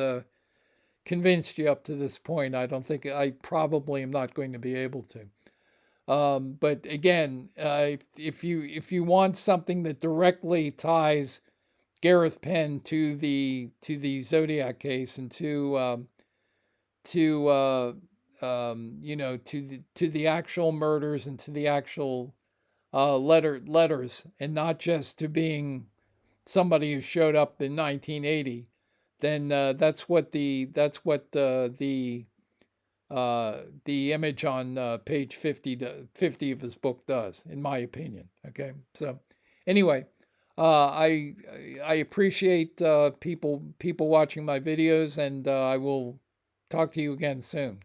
convinced you up to this point, I probably am not going to be able to. But again, if you want something that directly ties Gareth Penn to the Zodiac case and to the actual murders and to the actual letters, and not just to being somebody who showed up in 1980, then that's what the image on page 50 of his book does, in my opinion. Okay, so anyway, I appreciate people watching my videos, and I will talk to you again soon.